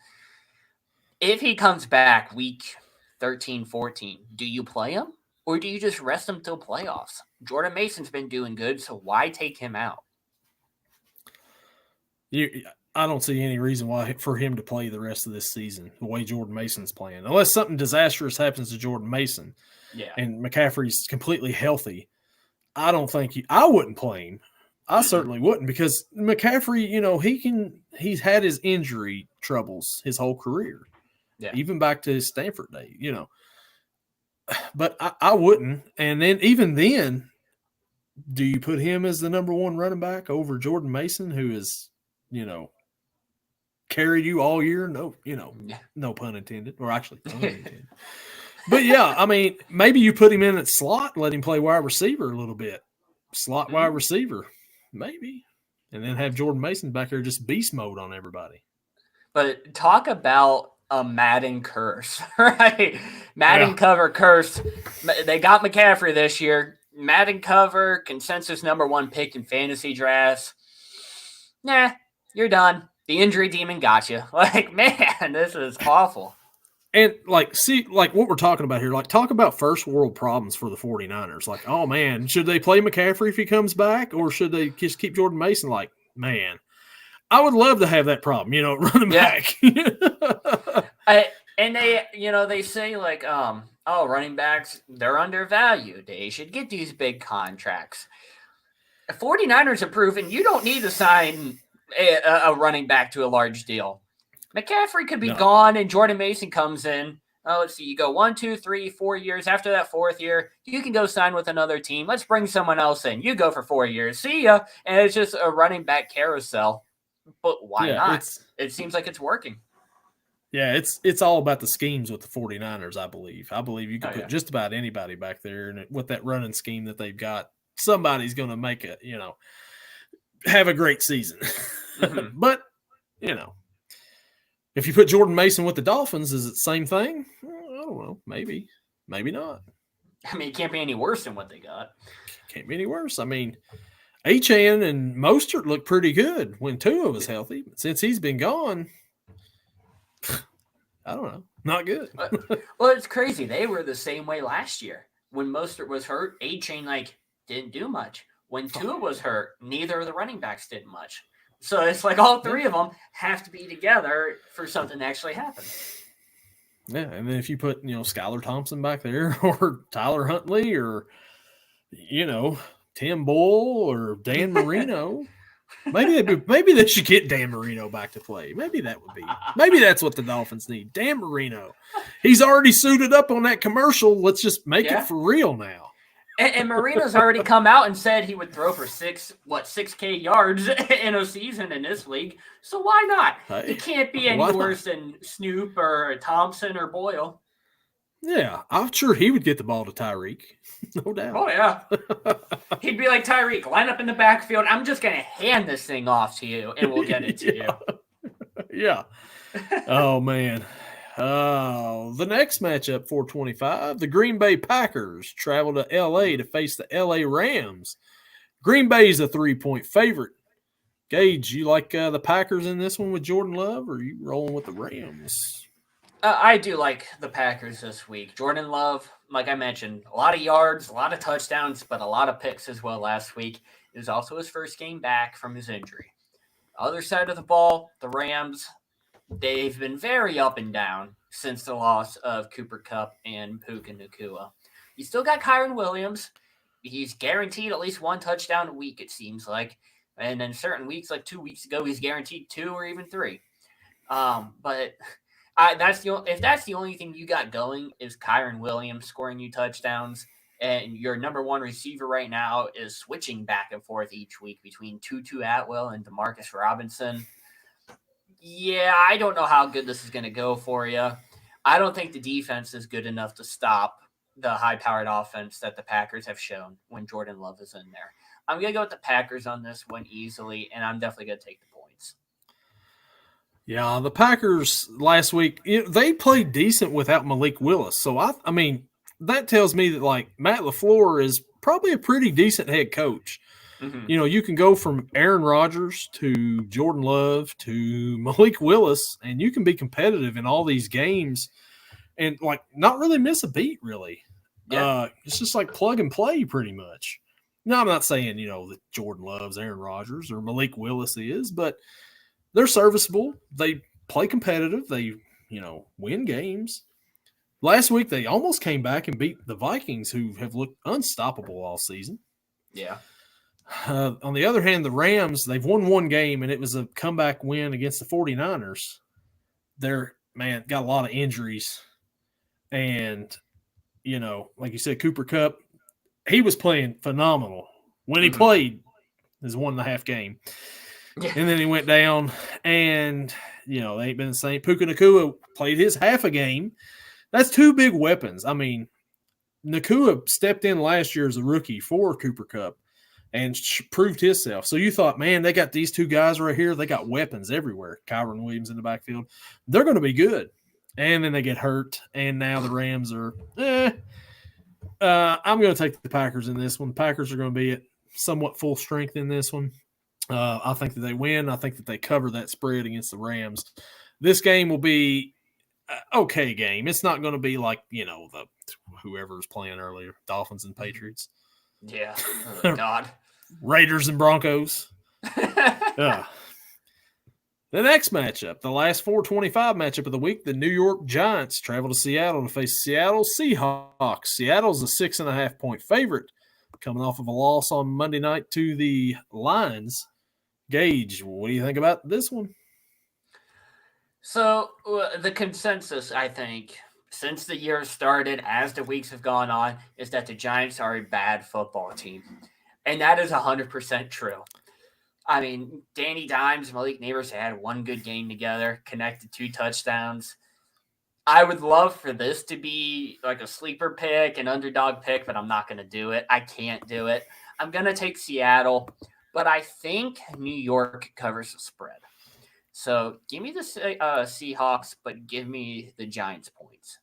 If he comes back week 13, 14, do you play him or do you just rest him till playoffs? Jordan Mason's been doing good, so why take him out? I don't see any reason why for him to play the rest of this season the way Jordan Mason's playing. Unless something disastrous happens to Jordan Mason and McCaffrey's completely healthy, I don't think I wouldn't play him. I certainly wouldn't because McCaffrey, he's had his injury troubles his whole career. Yeah. Even back to his Stanford day, But I wouldn't. And then even then, do you put him as the number one running back over Jordan Mason, who is, carried you all year? No, no pun intended, or actually pun intended. But yeah, I mean, maybe you put him in at slot, let him play wide receiver a little bit. Slot wide receiver, maybe. And then have Jordan Mason back there just beast mode on everybody. But talk about a Madden curse, right? Madden cover curse. They got McCaffrey this year. Madden cover, consensus number one pick in fantasy drafts. Nah, you're done. The injury demon got you. Man, this is awful. And, what we're talking about here, talk about first world problems for the 49ers. Oh, man, should they play McCaffrey if he comes back, or should they just keep Jordan Mason? Man, I would love to have that problem, running back. And they say, running backs, they're undervalued. They should get these big contracts. The 49ers have proven you don't need to sign a running back to a large deal. McCaffrey could be gone, and Jordan Mason comes in. Let's see. You go 1, 2, 3, 4 years. After that fourth year, you can go sign with another team. Let's bring someone else in. You go for 4 years. See ya. And it's just a running back carousel. But why not? It seems like it's working. Yeah, it's all about the schemes with the 49ers, I believe. I believe you can put just about anybody back there, and with that running scheme that they've got, somebody's going to make it, have a great season. But, if you put Jordan Mason with the Dolphins, is it the same thing? I don't know. Maybe. Maybe not. I mean, it can't be any worse than what they got. Can't be any worse. I mean, Achane and Mostert look pretty good when Tua was healthy. Since he's been gone, I don't know. Not good. Well, it's crazy. They were the same way last year. When Mostert was hurt, Achane, didn't do much. When Tua was hurt, neither of the running backs did much. So it's like all three of them have to be together for something to actually happen. Yeah, and then if you put, Skylar Thompson back there or Tyler Huntley or, Tim Boyle or Dan Marino, maybe they should get Dan Marino back to play. Maybe that's what the Dolphins need. Dan Marino. He's already suited up on that commercial. Let's just make it for real now. And Marino's already come out and said he would throw for 6K yards in a season in this league. So why not? Hey, it can't be any worse than Snoop or Thompson or Boyle. Yeah, I'm sure he would get the ball to Tyreek. No doubt. Oh, yeah. He'd be like, Tyreek, line up in the backfield. I'm just going to hand this thing off to you, and we'll get it to you. Yeah. Oh, man. The next matchup, 425, the Green Bay Packers travel to L.A. to face the L.A. Rams. Green Bay's a 3-point favorite. Gage, you like the Packers in this one with Jordan Love, or are you rolling with the Rams? I do like the Packers this week. Jordan Love, like I mentioned, a lot of yards, a lot of touchdowns, but a lot of picks as well last week. It was also his first game back from his injury. Other side of the ball, the Rams, they've been very up and down since the loss of Cooper Kupp and Puka Nacua. You still got Kyren Williams. He's guaranteed at least one touchdown a week, it seems like. And then certain weeks, like 2 weeks ago, he's guaranteed 2 or even 3. But if that's the only thing you got going is Kyren Williams scoring you touchdowns, and your number one receiver right now is switching back and forth each week between Tutu Atwell and Demarcus Robinson. Yeah, I don't know how good this is going to go for you. I don't think the defense is good enough to stop the high-powered offense that the Packers have shown when Jordan Love is in there. I'm going to go with the Packers on this one easily, and I'm definitely going to take the points. Yeah, the Packers last week, they played decent without Malik Willis. So, I mean, that tells me that, like, Matt LaFleur is probably a pretty decent head coach. Mm-hmm. You can go from Aaron Rodgers to Jordan Love to Malik Willis, and you can be competitive in all these games and, like, not really miss a beat, really. Yeah. It's just like plug and play pretty much. Now, I'm not saying, that Jordan Love's Aaron Rodgers or Malik Willis is, but they're serviceable. They play competitive. They, win games. Last week, they almost came back and beat the Vikings, who have looked unstoppable all season. Yeah. On the other hand, the Rams, they've won one game, and it was a comeback win against the 49ers. They're, got a lot of injuries. And, like you said, Cooper Kupp, he was playing phenomenal. When he played his 1.5 game. Yeah. And then he went down, and, they ain't been the same. Puka Nacua played his half a game. That's 2 big weapons. I mean, Nacua stepped in last year as a rookie for Cooper Kupp and proved himself. So you thought, man, they got these 2 guys right here. They got weapons everywhere. Kyren Williams in the backfield. They're going to be good. And then they get hurt, and now the Rams are I'm going to take the Packers in this one. The Packers are going to be at somewhat full strength in this one. I think that they win. I think that they cover that spread against the Rams. This game will be an okay game. It's not going to be like, the whoever's playing earlier, Dolphins and Patriots. Yeah. Oh, God. Raiders and Broncos. The next matchup, the last 425 matchup of the week, the New York Giants travel to Seattle to face Seattle Seahawks. Seattle's a 6.5-point favorite, coming off of a loss on Monday night to the Lions. Gage, what do you think about this one? So the consensus, I think, since the year started, as the weeks have gone on, is that the Giants are a bad football team. And that is 100% true. I mean, Danny Dimes, Malik Neighbors had one good game together, connected 2 touchdowns. I would love for this to be like a sleeper pick, an underdog pick, but I'm not going to do it. I can't do it. I'm going to take Seattle, but I think New York covers the spread. So give me the Seahawks, but give me the Giants points.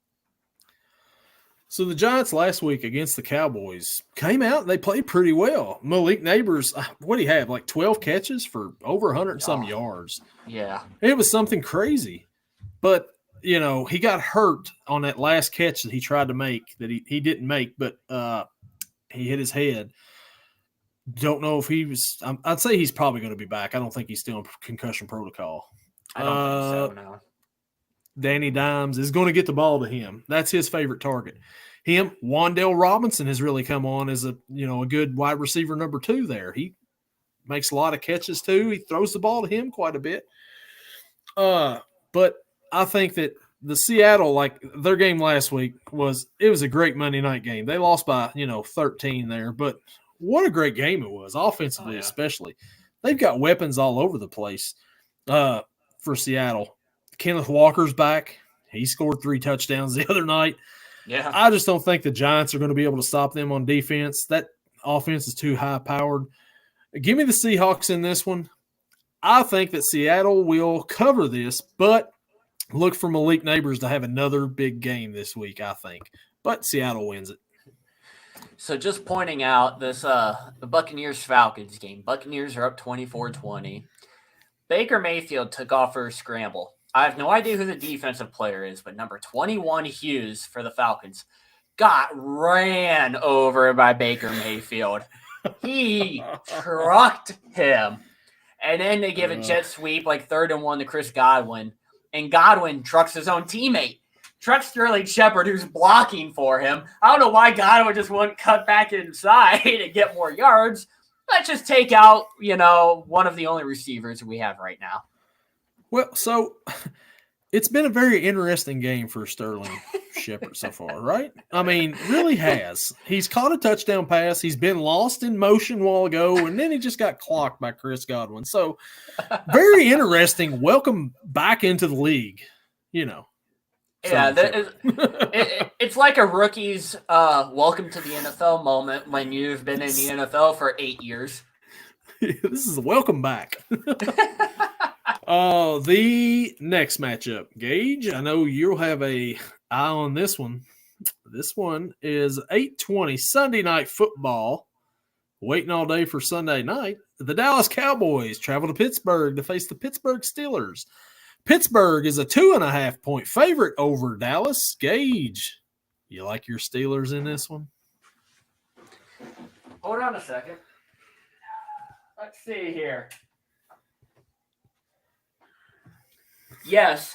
So the Giants last week against the Cowboys came out and they played pretty well. Malik Neighbors, what do you have, like 12 catches for over 100-some yards? Yeah. It was something crazy. But, he got hurt on that last catch that he tried to make that he didn't make, but he hit his head. Don't know if he was. I'd say he's probably going to be back. I don't think he's still in concussion protocol. I don't think so, no. Danny Dimes is going to get the ball to him. That's his favorite target. Him, Wan'Dale Robinson has really come on as a good wide receiver number 2 there. He makes a lot of catches too. He throws the ball to him quite a bit. But I think that the Seattle, like their game last week was a great Monday night game. They lost by 13 there, but what a great game it was, offensively especially. They've got weapons all over the place for Seattle. Kenneth Walker's back. He scored 3 touchdowns the other night. Yeah. I just don't think the Giants are going to be able to stop them on defense. That offense is too high-powered. Give me the Seahawks in this one. I think that Seattle will cover this, but look for Malik Neighbors to have another big game this week, I think. But Seattle wins it. So just pointing out this the Buccaneers-Falcons game. Buccaneers are up 24-20. Baker Mayfield took off for a scramble. I have no idea who the defensive player is, but number 21 Hughes for the Falcons got ran over by Baker Mayfield. He trucked him. And then they give a jet sweep like 3rd and 1 to Chris Godwin. And Godwin trucks his own teammate. Trucks Sterling Shepard, who's blocking for him. I don't know why Godwin just wouldn't cut back inside and get more yards. Let's just take out, one of the only receivers we have right now. Well, so it's been a very interesting game for Sterling Shepard so far, right? I mean, really has. He's caught a touchdown pass. He's been lost in motion a while ago, and then he just got clocked by Chris Godwin. So very interesting. Welcome back into the league, Yeah, it's like a rookie's welcome to the NFL moment when you've been in the NFL for 8 years. This is a welcome back. The next matchup, Gage. I know you'll have a eye on this one. This one is 8:20 Sunday Night Football. Waiting all day for Sunday night. The Dallas Cowboys travel to Pittsburgh to face the Pittsburgh Steelers. Pittsburgh is a 2.5-point favorite over Dallas. Gage, you like your Steelers in this one? Hold on a second. Let's see here. Yes.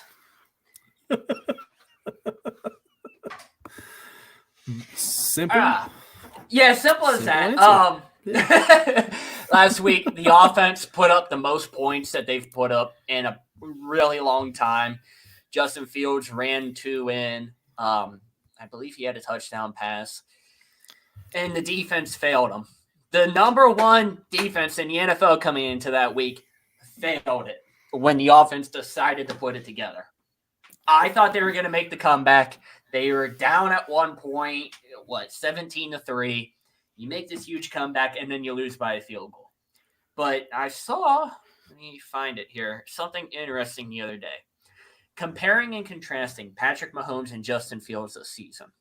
Simple. Simple as that. Last week, the offense put up the most points that they've put up in a really long time. Justin Fields ran 2 in. I believe he had a touchdown pass. And the defense failed him. The number 1 defense in the NFL coming into that week failed it when the offense decided to put it together. I thought they were going to make the comeback. They were down at one point, 17-3. You make this huge comeback, and then you lose by a field goal. But I saw, let me find it here, something interesting the other day. Comparing and contrasting Patrick Mahomes and Justin Fields this season.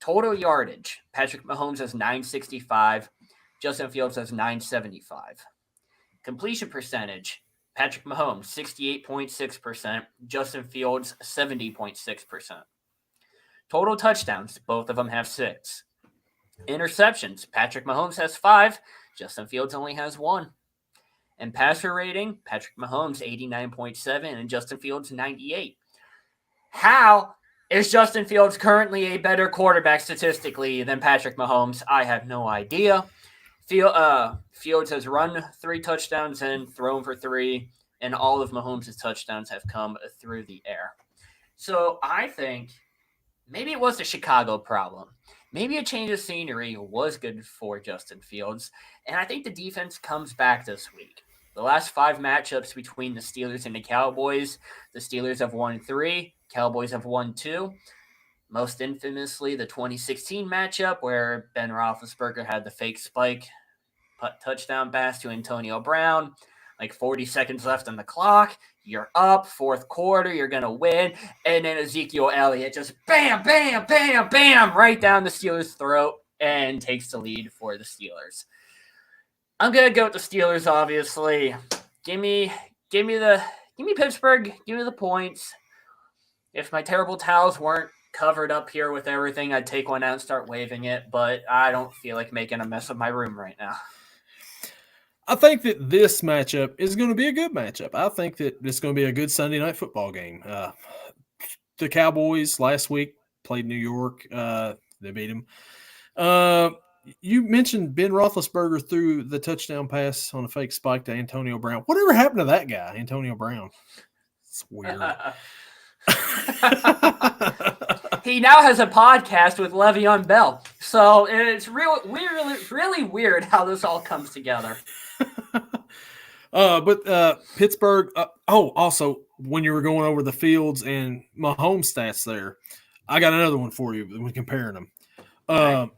Total yardage, Patrick Mahomes has 965. Justin Fields has 975. Completion percentage, Patrick Mahomes, 68.6%. Justin Fields, 70.6%. Total touchdowns, both of them have 6. Interceptions, Patrick Mahomes has 5. Justin Fields only has 1. And passer rating, Patrick Mahomes, 89.7, and Justin Fields, 98. How is Justin Fields currently a better quarterback statistically than Patrick Mahomes? I have no idea. Fields has run 3 touchdowns and thrown for 3, and all of Mahomes' touchdowns have come through the air. So I think maybe it was the Chicago problem. Maybe a change of scenery was good for Justin Fields, and I think the defense comes back this week. The last 5 matchups between the Steelers and the Cowboys, the Steelers have won 3, Cowboys have won 2. Most infamously, the 2016 matchup where Ben Roethlisberger had the fake spike touchdown pass to Antonio Brown. Like 40 seconds left on the clock. You're up, 4th quarter, you're going to win. And then Ezekiel Elliott just bam, bam, bam, bam, right down the Steelers' throat and takes the lead for the Steelers. I'm going to go with the Steelers, obviously. Give me Pittsburgh. Give me the points. If my terrible towels weren't covered up here with everything, I'd take one out and start waving it, but I don't feel like making a mess of my room right now. I think that this matchup is going to be a good matchup. I think that it's going to be a good Sunday night football game. The Cowboys last week played New York. They beat them. You mentioned Ben Roethlisberger threw the touchdown pass on a fake spike to Antonio Brown. Whatever happened to that guy, Antonio Brown? It's weird. He now has a podcast with Le'Veon Bell. So it's really weird how this all comes together. But Pittsburgh. Also, when you were going over the Fields and Mahomes stats there, I got another one for you when comparing them. Okay.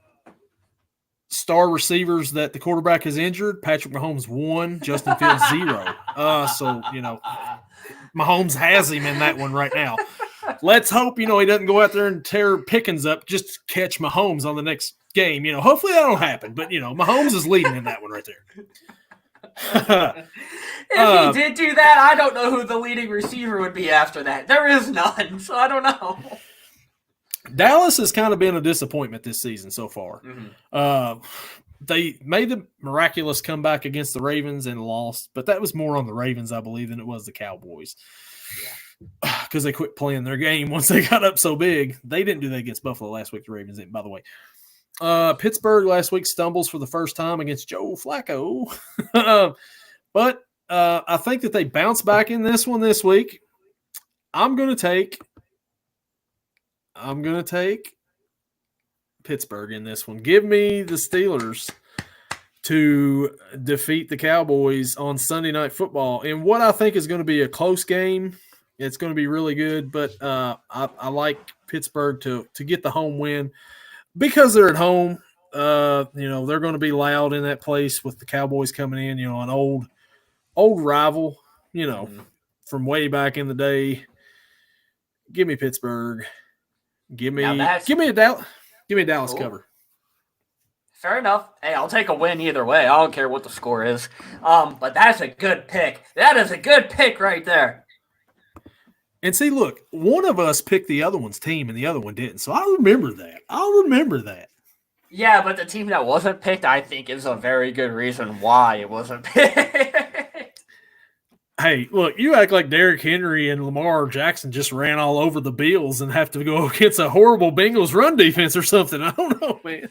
Star receivers that the quarterback has injured, Patrick Mahomes 1, Justin Fields 0. So, Mahomes has him in that one right now. Let's hope, he doesn't go out there and tear Pickens up just to catch Mahomes on the next game. Hopefully that don't happen. But, Mahomes is leading in that one right there. If he did do that, I don't know who the leading receiver would be after that. There is none, so I don't know. Dallas has kind of been a disappointment this season so far. Mm-hmm. They made the miraculous comeback against the Ravens and lost, but that was more on the Ravens, I believe, than it was the Cowboys. Yeah, because they quit playing their game once they got up so big. They didn't do that against Buffalo last week. The Ravens didn't, by the way. Pittsburgh last week stumbles for the first time against Joe Flacco. But I think that they bounce back in this one this week. I'm going to take Pittsburgh in this one. Give me the Steelers to defeat the Cowboys on Sunday Night Football in what I think is going to be a close game. It's going to be really good, but I like Pittsburgh to get the home win because they're at home. They're going to be loud in that place with the Cowboys coming in. An old rival. From way back in the day. Give me Pittsburgh. Give me a Dallas cover. Fair enough. Hey, I'll take a win either way. I don't care what the score is. But that's a good pick. That is a good pick right there. And see, look, one of us picked the other one's team and the other one didn't. So I'll remember that. Yeah, but the team that wasn't picked, I think, is a very good reason why it wasn't picked. Hey, look, you act like Derrick Henry and Lamar Jackson just ran all over the Bills and have to go against a horrible Bengals run defense or something. I don't know, man.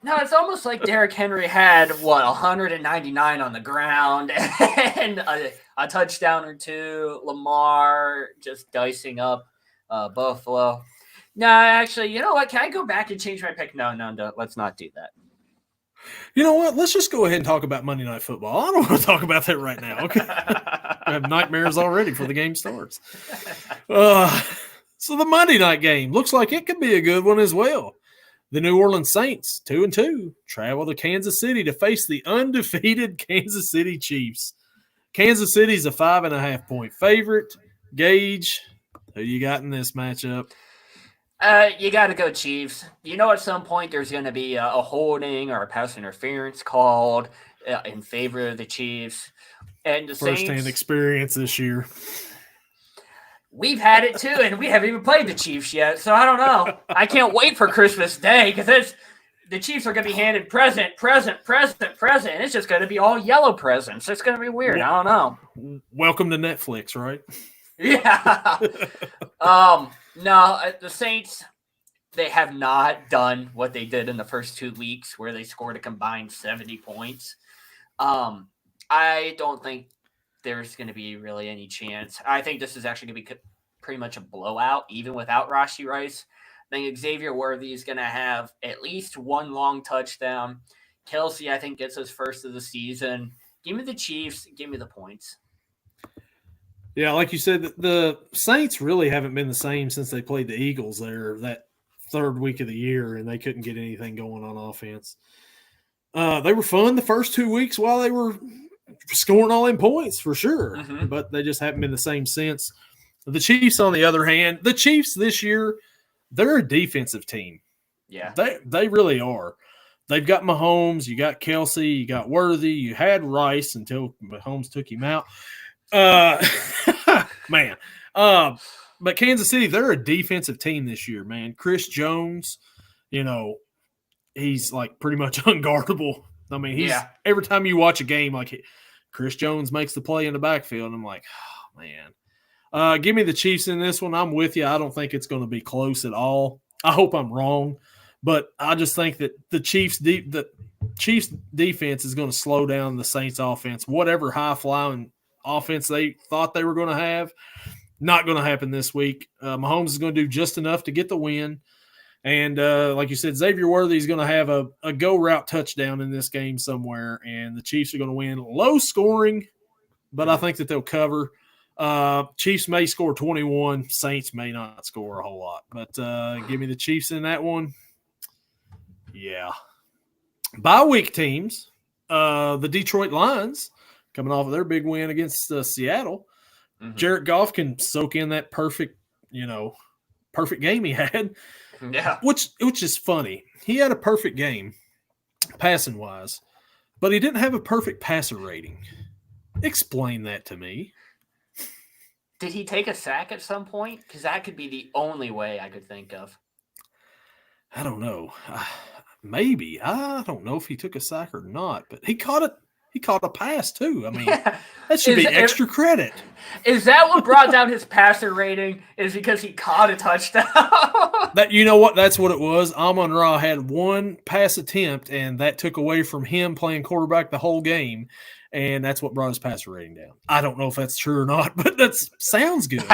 No, it's almost like Derrick Henry had, 199 on the ground and a touchdown or two. Lamar just dicing up Buffalo. No, actually, you know what? Can I go back and change my pick? No, let's not do that. You know what? Let's just go ahead and talk about Monday Night Football. I don't want to talk about that right now, okay? I have nightmares already before the game starts. So the Monday night game looks like it could be a good one as well. The New Orleans Saints, 2-2, travel to Kansas City to face the undefeated Kansas City Chiefs. Kansas City's a 5.5-point favorite. Gage, who you got in this matchup? You got to go Chiefs. At some point there's going to be a holding or a pass interference called in favor of the Chiefs. And the first-hand experience this year. We've had it too, and we haven't even played the Chiefs yet, so I don't know. I can't wait for Christmas Day because the Chiefs are going to be handed present, and it's just going to be all yellow presents. It's going to be weird. I don't know. Welcome to Netflix, right? Yeah. No, the Saints, they have not done what they did in the first 2 weeks where they scored a combined 70 points. I don't think there's going to be really any chance. I think this is actually going to be pretty much a blowout, even without Rashee Rice. I think Xavier Worthy is going to have at least one long touchdown. Kelsey, I think, gets his first of the season. Give me the Chiefs. Give me the points. Yeah, like you said, the Saints really haven't been the same since they played the Eagles there that third week of the year, and they couldn't get anything going on offense. They were fun the first 2 weeks while they were scoring all in points for sure, but they just haven't been the same since. The Chiefs, on the other hand, the Chiefs this year, they're a defensive team. Yeah. They really are. They've got Mahomes, you got Kelsey, you got Worthy, you had Rice until Mahomes took him out. Man. But Kansas City, they're a defensive team this year, man. Chris Jones, he's like pretty much unguardable. I mean, every time you watch a game, like Chris Jones makes the play in the backfield, and I'm like, oh, man. Give me the Chiefs in this one. I'm with you. I don't think it's going to be close at all. I hope I'm wrong, but I just think that the Chiefs defense is going to slow down the Saints offense. Whatever high-flying offense they thought they were going to have, not going to happen this week. Mahomes is going to do just enough to get the win. And like you said, Xavier Worthy is going to have a go route touchdown in this game somewhere, and the Chiefs are going to win. Low scoring, but I think that they'll cover. Chiefs may score 21. Saints may not score a whole lot. But give me the Chiefs in that one. Yeah. Bye week teams, the Detroit Lions, coming off of their big win against Seattle. Mm-hmm. Jared Goff can soak in that perfect game he had. Yeah. Which is funny. He had a perfect game, passing-wise, but he didn't have a perfect passer rating. Explain that to me. Did he take a sack at some point? Because that could be the only way I could think of. I don't know. Maybe. I don't know if he took a sack or not, but he caught it. He caught a pass, too. I mean, that should be extra credit. Is that what brought down his passer rating? Is because he caught a touchdown? You know what? That's what it was. Amon-Ra had one pass attempt, and that took away from him playing quarterback the whole game, and that's what brought his passer rating down. I don't know if that's true or not, but that sounds good.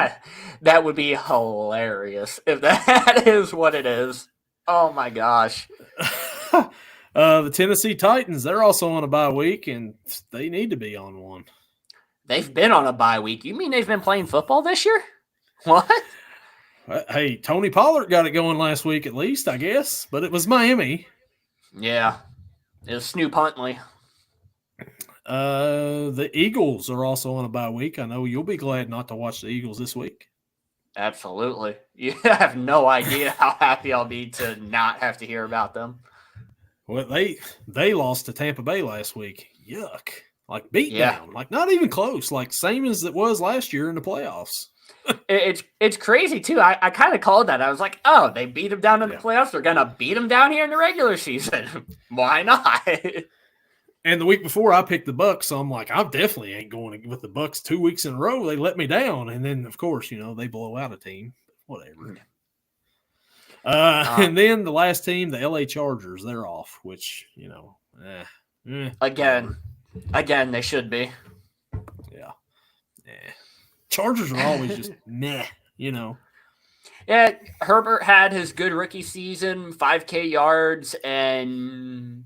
That would be hilarious if that is what it is. Oh, my gosh. The Tennessee Titans, they're also on a bye week, and they need to be on one. They've been on a bye week. You mean they've been playing football this year? What? Hey, Tony Pollard got it going last week at least, I guess, but it was Miami. Yeah, it was Snoop Huntley. The Eagles are also on a bye week. I know you'll be glad not to watch the Eagles this week. Absolutely. You have no idea how happy I'll be to not have to hear about them. Well, they lost to Tampa Bay last week. Yuck. Like beat down. Like not even close. Like same as it was last year in the playoffs. It's crazy, too. I kind of called that. I was like, oh, they beat them down in the playoffs. They're going to beat them down here in the regular season. Why not? And the week before, I picked the Bucs, so I'm like, I definitely ain't going with the Bucs 2 weeks in a row. They let me down. And then, of course, they blow out a team. Whatever. And then the last team, the LA Chargers, they're off, which, Again, they should be. Yeah. Chargers are always just meh, Yeah, Herbert had his good rookie season, 5K yards, and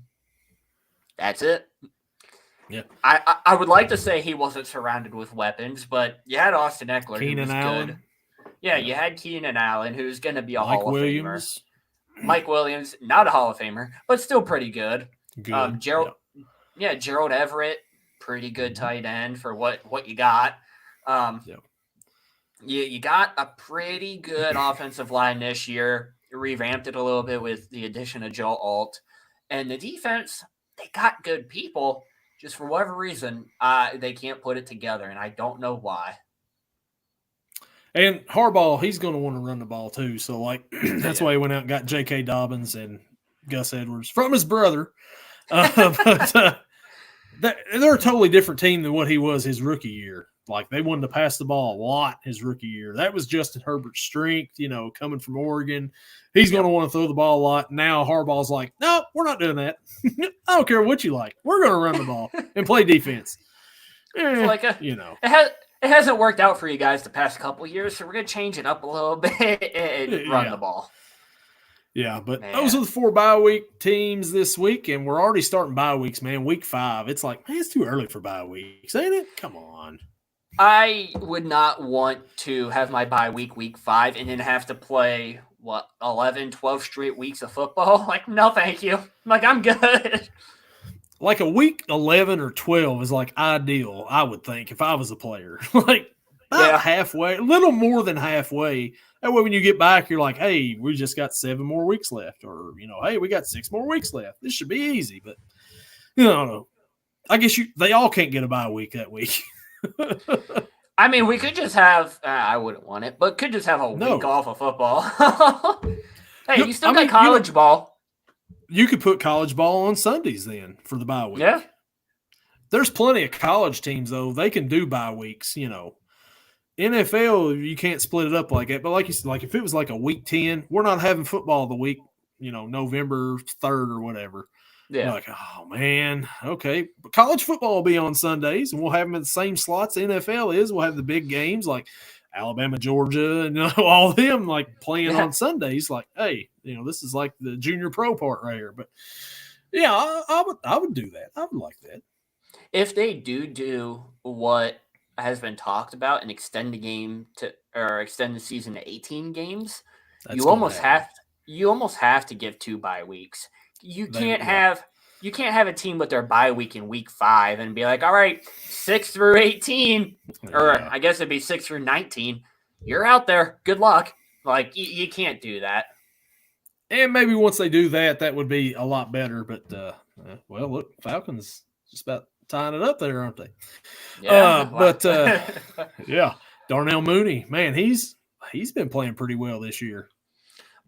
that's it. Yeah. I would like to say he wasn't surrounded with weapons, but you had Austin Eckler, Keenan who was Allen. good. Yeah, you had Keenan Allen, who's going to be a Mike Hall of Williams. Famer. Mike Williams, not a Hall of Famer, but still pretty good. Good. Gerald Everett, pretty good tight end for what you got. You got a pretty good offensive line this year. You revamped it a little bit with the addition of Joe Alt. And the defense, they got good people. Just for whatever reason, they can't put it together, and I don't know why. And Harbaugh, he's going to want to run the ball too. So, that's why he went out and got J.K. Dobbins and Gus Edwards from his brother. But they're a totally different team than what he was his rookie year. Like, they wanted to pass the ball a lot his rookie year. That was Justin Herbert's strength, coming from Oregon. He's going to want to throw the ball a lot. Now Harbaugh's like, no, we're not doing that. I don't care what you like. We're going to run the ball and play defense. It hasn't worked out for you guys the past couple of years, so we're going to change it up a little bit and run the ball. Yeah, but those are the 4 bye week teams this week, and we're already starting bye weeks, man. Week 5. It's like, man, it's too early for bye weeks, ain't it? Come on. I would not want to have my bye week 5, and then have to play, 11, 12 straight weeks of football? Like, no, thank you. I'm good. Like a week 11 or 12 is ideal, I would think, if I was a player. Halfway, a little more than halfway. That way when you get back, you're like, hey, we just got 7 more weeks left. Or, hey, we got 6 more weeks left. This should be easy. But, I don't know. I guess they all can't get a bye week that week. I mean, we could just have I wouldn't want it, but could just have a week off of football. Hey, you still got college ball. you could put college ball on Sundays then for the bye week. Yeah. There's plenty of college teams though. They can do bye weeks, NFL, you can't split it up like that. But like you said, like if it was like a week 10, we're not having football the week, November 3rd or whatever. Yeah. You're like, oh man, okay. But college football will be on Sundays, and we'll have them in the same slots the NFL is. We'll have the big games like Alabama, Georgia, and all of them like playing on Sundays. Like, hey, this is like the junior pro part right here. But yeah, I would do that. I would like that. If they do what has been talked about and extend extend the season to 18 games, you almost have to give 2 bye weeks. You can't have a team with their bye week in week 5 and be like, all right, 6 through 18, or I guess it'd be 6 through 19. You're out there. Good luck. Like you can't do that. And maybe once they do that, that would be a lot better. But well, look, Falcons just about tying it up there, aren't they? Yeah. Yeah, Darnell Mooney, man, he's been playing pretty well this year.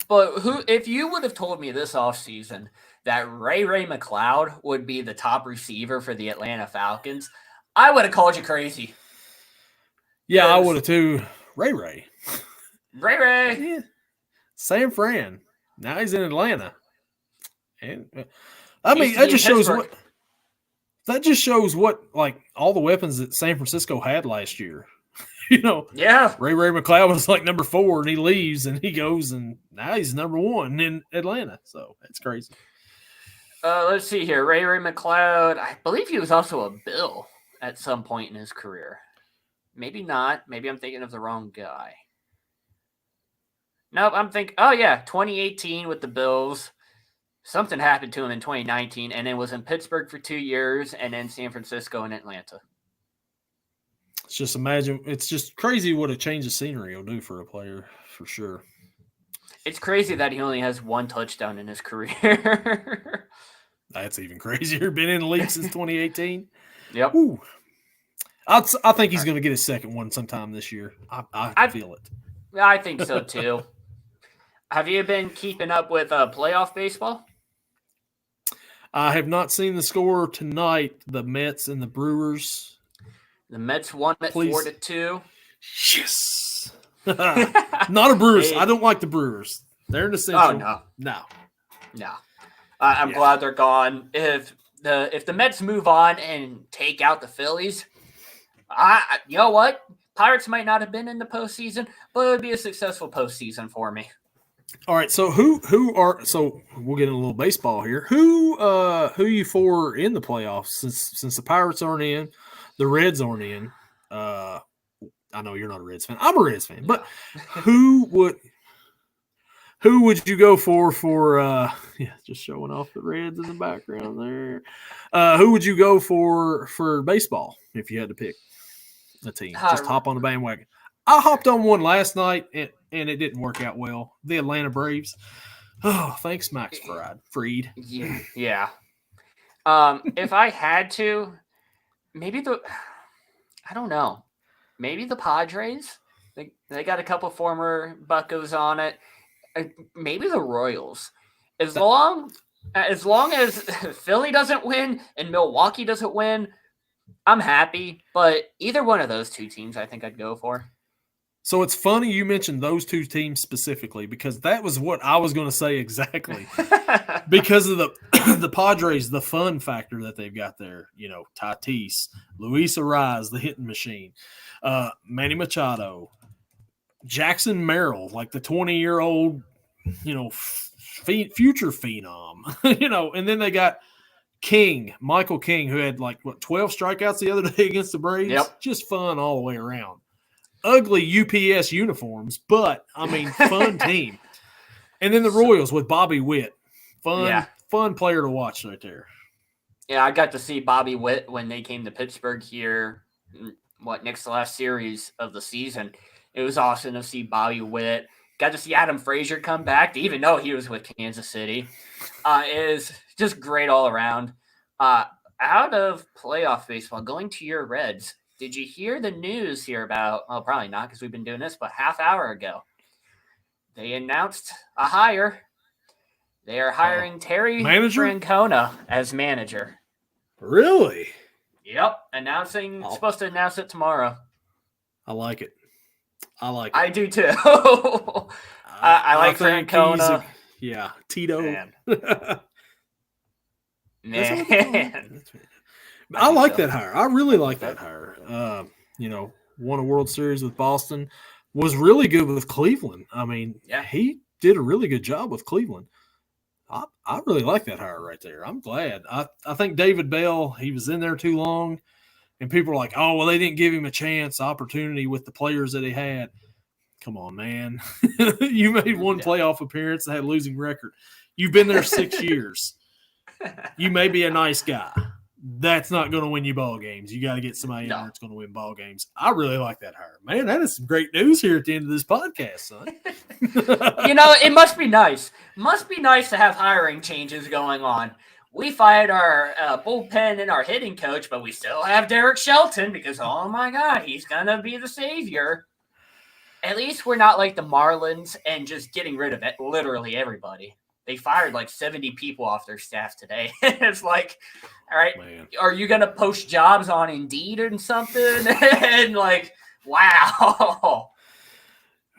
But if you would have told me this offseason that Ray McCloud would be the top receiver for the Atlanta Falcons, I would have called you crazy. Yeah, I would have too. Ray. Yeah. San Fran. Now he's in Atlanta. And I mean, that just shows what like all the weapons that San Francisco had last year. Yeah. Ray McCloud was like number 4 and he leaves and he goes and now he's number 1 in Atlanta. So that's crazy. Let's see here. Ray McCloud, I believe he was also a Bill at some point in his career. Maybe not. Maybe I'm thinking of the wrong guy. Nope, I'm thinking, 2018 with the Bills. Something happened to him in 2019 and then was in Pittsburgh for 2 years and then San Francisco and Atlanta. It's just crazy what a change of scenery will do for a player, for sure. It's crazy that he only has 1 touchdown in his career. That's even crazier. Been in the league since 2018. Yep. Ooh. I think he's going to get his second one sometime this year. I feel it. I think so too. Have you been keeping up with playoff baseball? I have not seen the score tonight. The Mets and the Brewers. The Mets won at 4-2. Yes. Not a Brewers. I don't like the Brewers. They're in the Central. Oh, no. I'm glad they're gone. If the Mets move on and take out the Phillies, you know what? Pirates might not have been in the postseason, but it would be a successful postseason for me. All right, so so we'll get in a little baseball here. Who you for in the playoffs since the Pirates aren't in, the Reds aren't in. I know you're not a Reds fan. I'm a Reds fan, but who would you go for just showing off the Reds in the background there. Who would you go for baseball if you had to pick a team? Just hop on the bandwagon. I hopped on one last night and it didn't work out well. The Atlanta Braves. Oh, thanks, Max Fried. Yeah. If I had to, maybe I don't know. Maybe the Padres. They got a couple former Buccos on it. Maybe the Royals. As long as Philly doesn't win and Milwaukee doesn't win, I'm happy. But either one of those 2 teams, I think I'd go for. So it's funny you mentioned those 2 teams specifically because that was what I was going to say exactly. Because of the Padres, the fun factor that they've got there. Tatis, Luis Arraez, the hitting machine, Manny Machado, Jackson Merrill, like the 20-year-old, future phenom, and then they got Michael King, who had 12 strikeouts the other day against the Braves. Yep. Just fun all the way around. Ugly UPS uniforms, but fun team. And then the Royals with Bobby Witt, fun player to watch right there. Yeah, I got to see Bobby Witt when they came to Pittsburgh here. Next to last series of the season. It was awesome to see Bobby Witt. Got to see Adam Frazier come back, even though he was with Kansas City. It is just great all around. Out of playoff baseball, going to your Reds, did you hear the news here about, well, probably not because we've been doing this, but half hour ago, they announced a hire. They are hiring Terry Manager? Francona as manager. Really? Yep, supposed to announce it tomorrow. I like it. I do too. I like think Francona. Tito. Man. Man. I I think like so. that hire. I really like that hire. Won a World Series with Boston, was really good with Cleveland. I mean, he did a really good job with Cleveland. I really like that hire right there. I'm glad. I think David Bell, he was in there too long, and people are like, oh, well, they didn't give him a chance, opportunity with the players that he had. Come on, man. You made one playoff appearance and had a losing record. You've been there 6 years. You may be a nice guy. That's not going to win you ball games. You got to get somebody in there that's going to win ball games. I really like that hire. Man, that is some great news here at the end of this podcast, son. It must be nice. Must be nice to have hiring changes going on. We fired our bullpen and our hitting coach, but we still have Derek Shelton because, oh my God, he's going to be the savior. At least we're not like the Marlins and just getting rid of it, literally everybody. They fired like 70 people off their staff today. It's like, all right, are you going to post jobs on Indeed or something? And like, wow.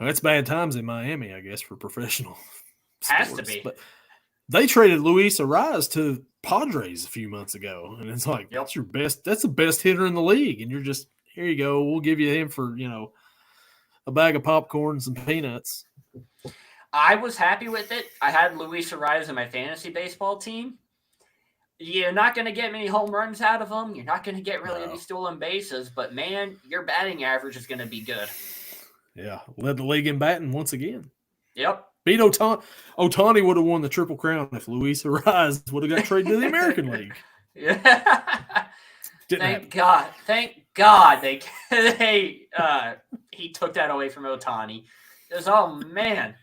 Well, it's bad times in Miami, I guess, for professional Has sports. to be. But they traded Luis Ariz to Padres a few months ago. And it's like, that's the best hitter in the league. And you're just, here you go. We'll give you him for, a bag of popcorn and some peanuts. I was happy with it. I had Luis Ariz in my fantasy baseball team. You're not going to get many home runs out of him. You're not going to get really any stolen bases. But, man, your batting average is going to be good. Yeah, led the league in batting once again. Yep. Beat Ohtani. Ohtani would have won the Triple Crown if Luis Ariz would have got traded to the American League. Yeah. Thank God he took that away from Ohtani. Because, oh, man.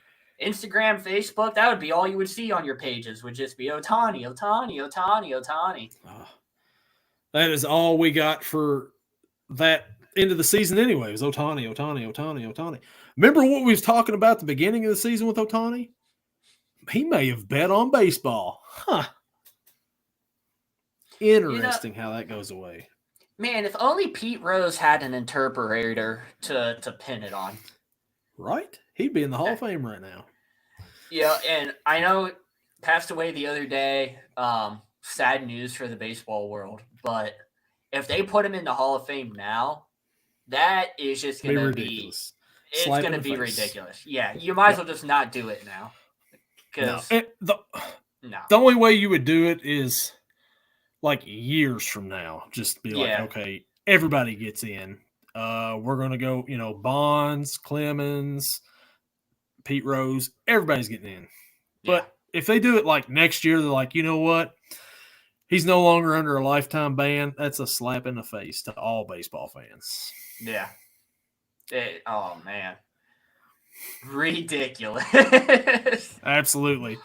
Instagram, Facebook, that would be all you would see on your pages, would just be Ohtani, Ohtani, Ohtani, Ohtani. That is all we got for that end of the season anyway. It was Ohtani, Ohtani, Ohtani, Ohtani. Remember what we was talking about at the beginning of the season with Ohtani? He may have bet on baseball. Huh. Interesting how that goes away. Man, if only Pete Rose had an interpreter to pin it on. Right? He'd be in the Hall of Fame right now. Yeah, and I know passed away the other day. Sad news for the baseball world. But if they put him in the Hall of Fame now, that is just going to be – it's going to be ridiculous. Yeah, you might as well just not do it now. The only way you would do it is like years from now. Just be like, okay, everybody gets in. We're going to go, Bonds, Clemens, Pete Rose, everybody's getting in. But if they do it like next year, they're like, you know what? He's no longer under a lifetime ban. That's a slap in the face to all baseball fans. Yeah. Oh, man. Ridiculous. Absolutely.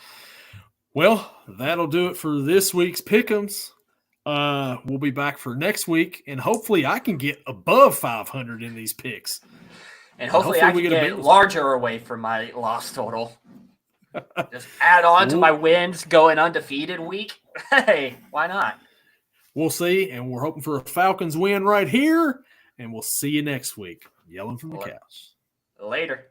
Well, that'll do it for this week's Pick'ems. We'll be back for next week, and hopefully I can get above 500 in these picks. And hopefully I can get larger away from my loss total. Just add on to my wins, going undefeated week. Hey, why not? We'll see, and we're hoping for a Falcons win right here, and we'll see you next week. Yelling from the couch. Later.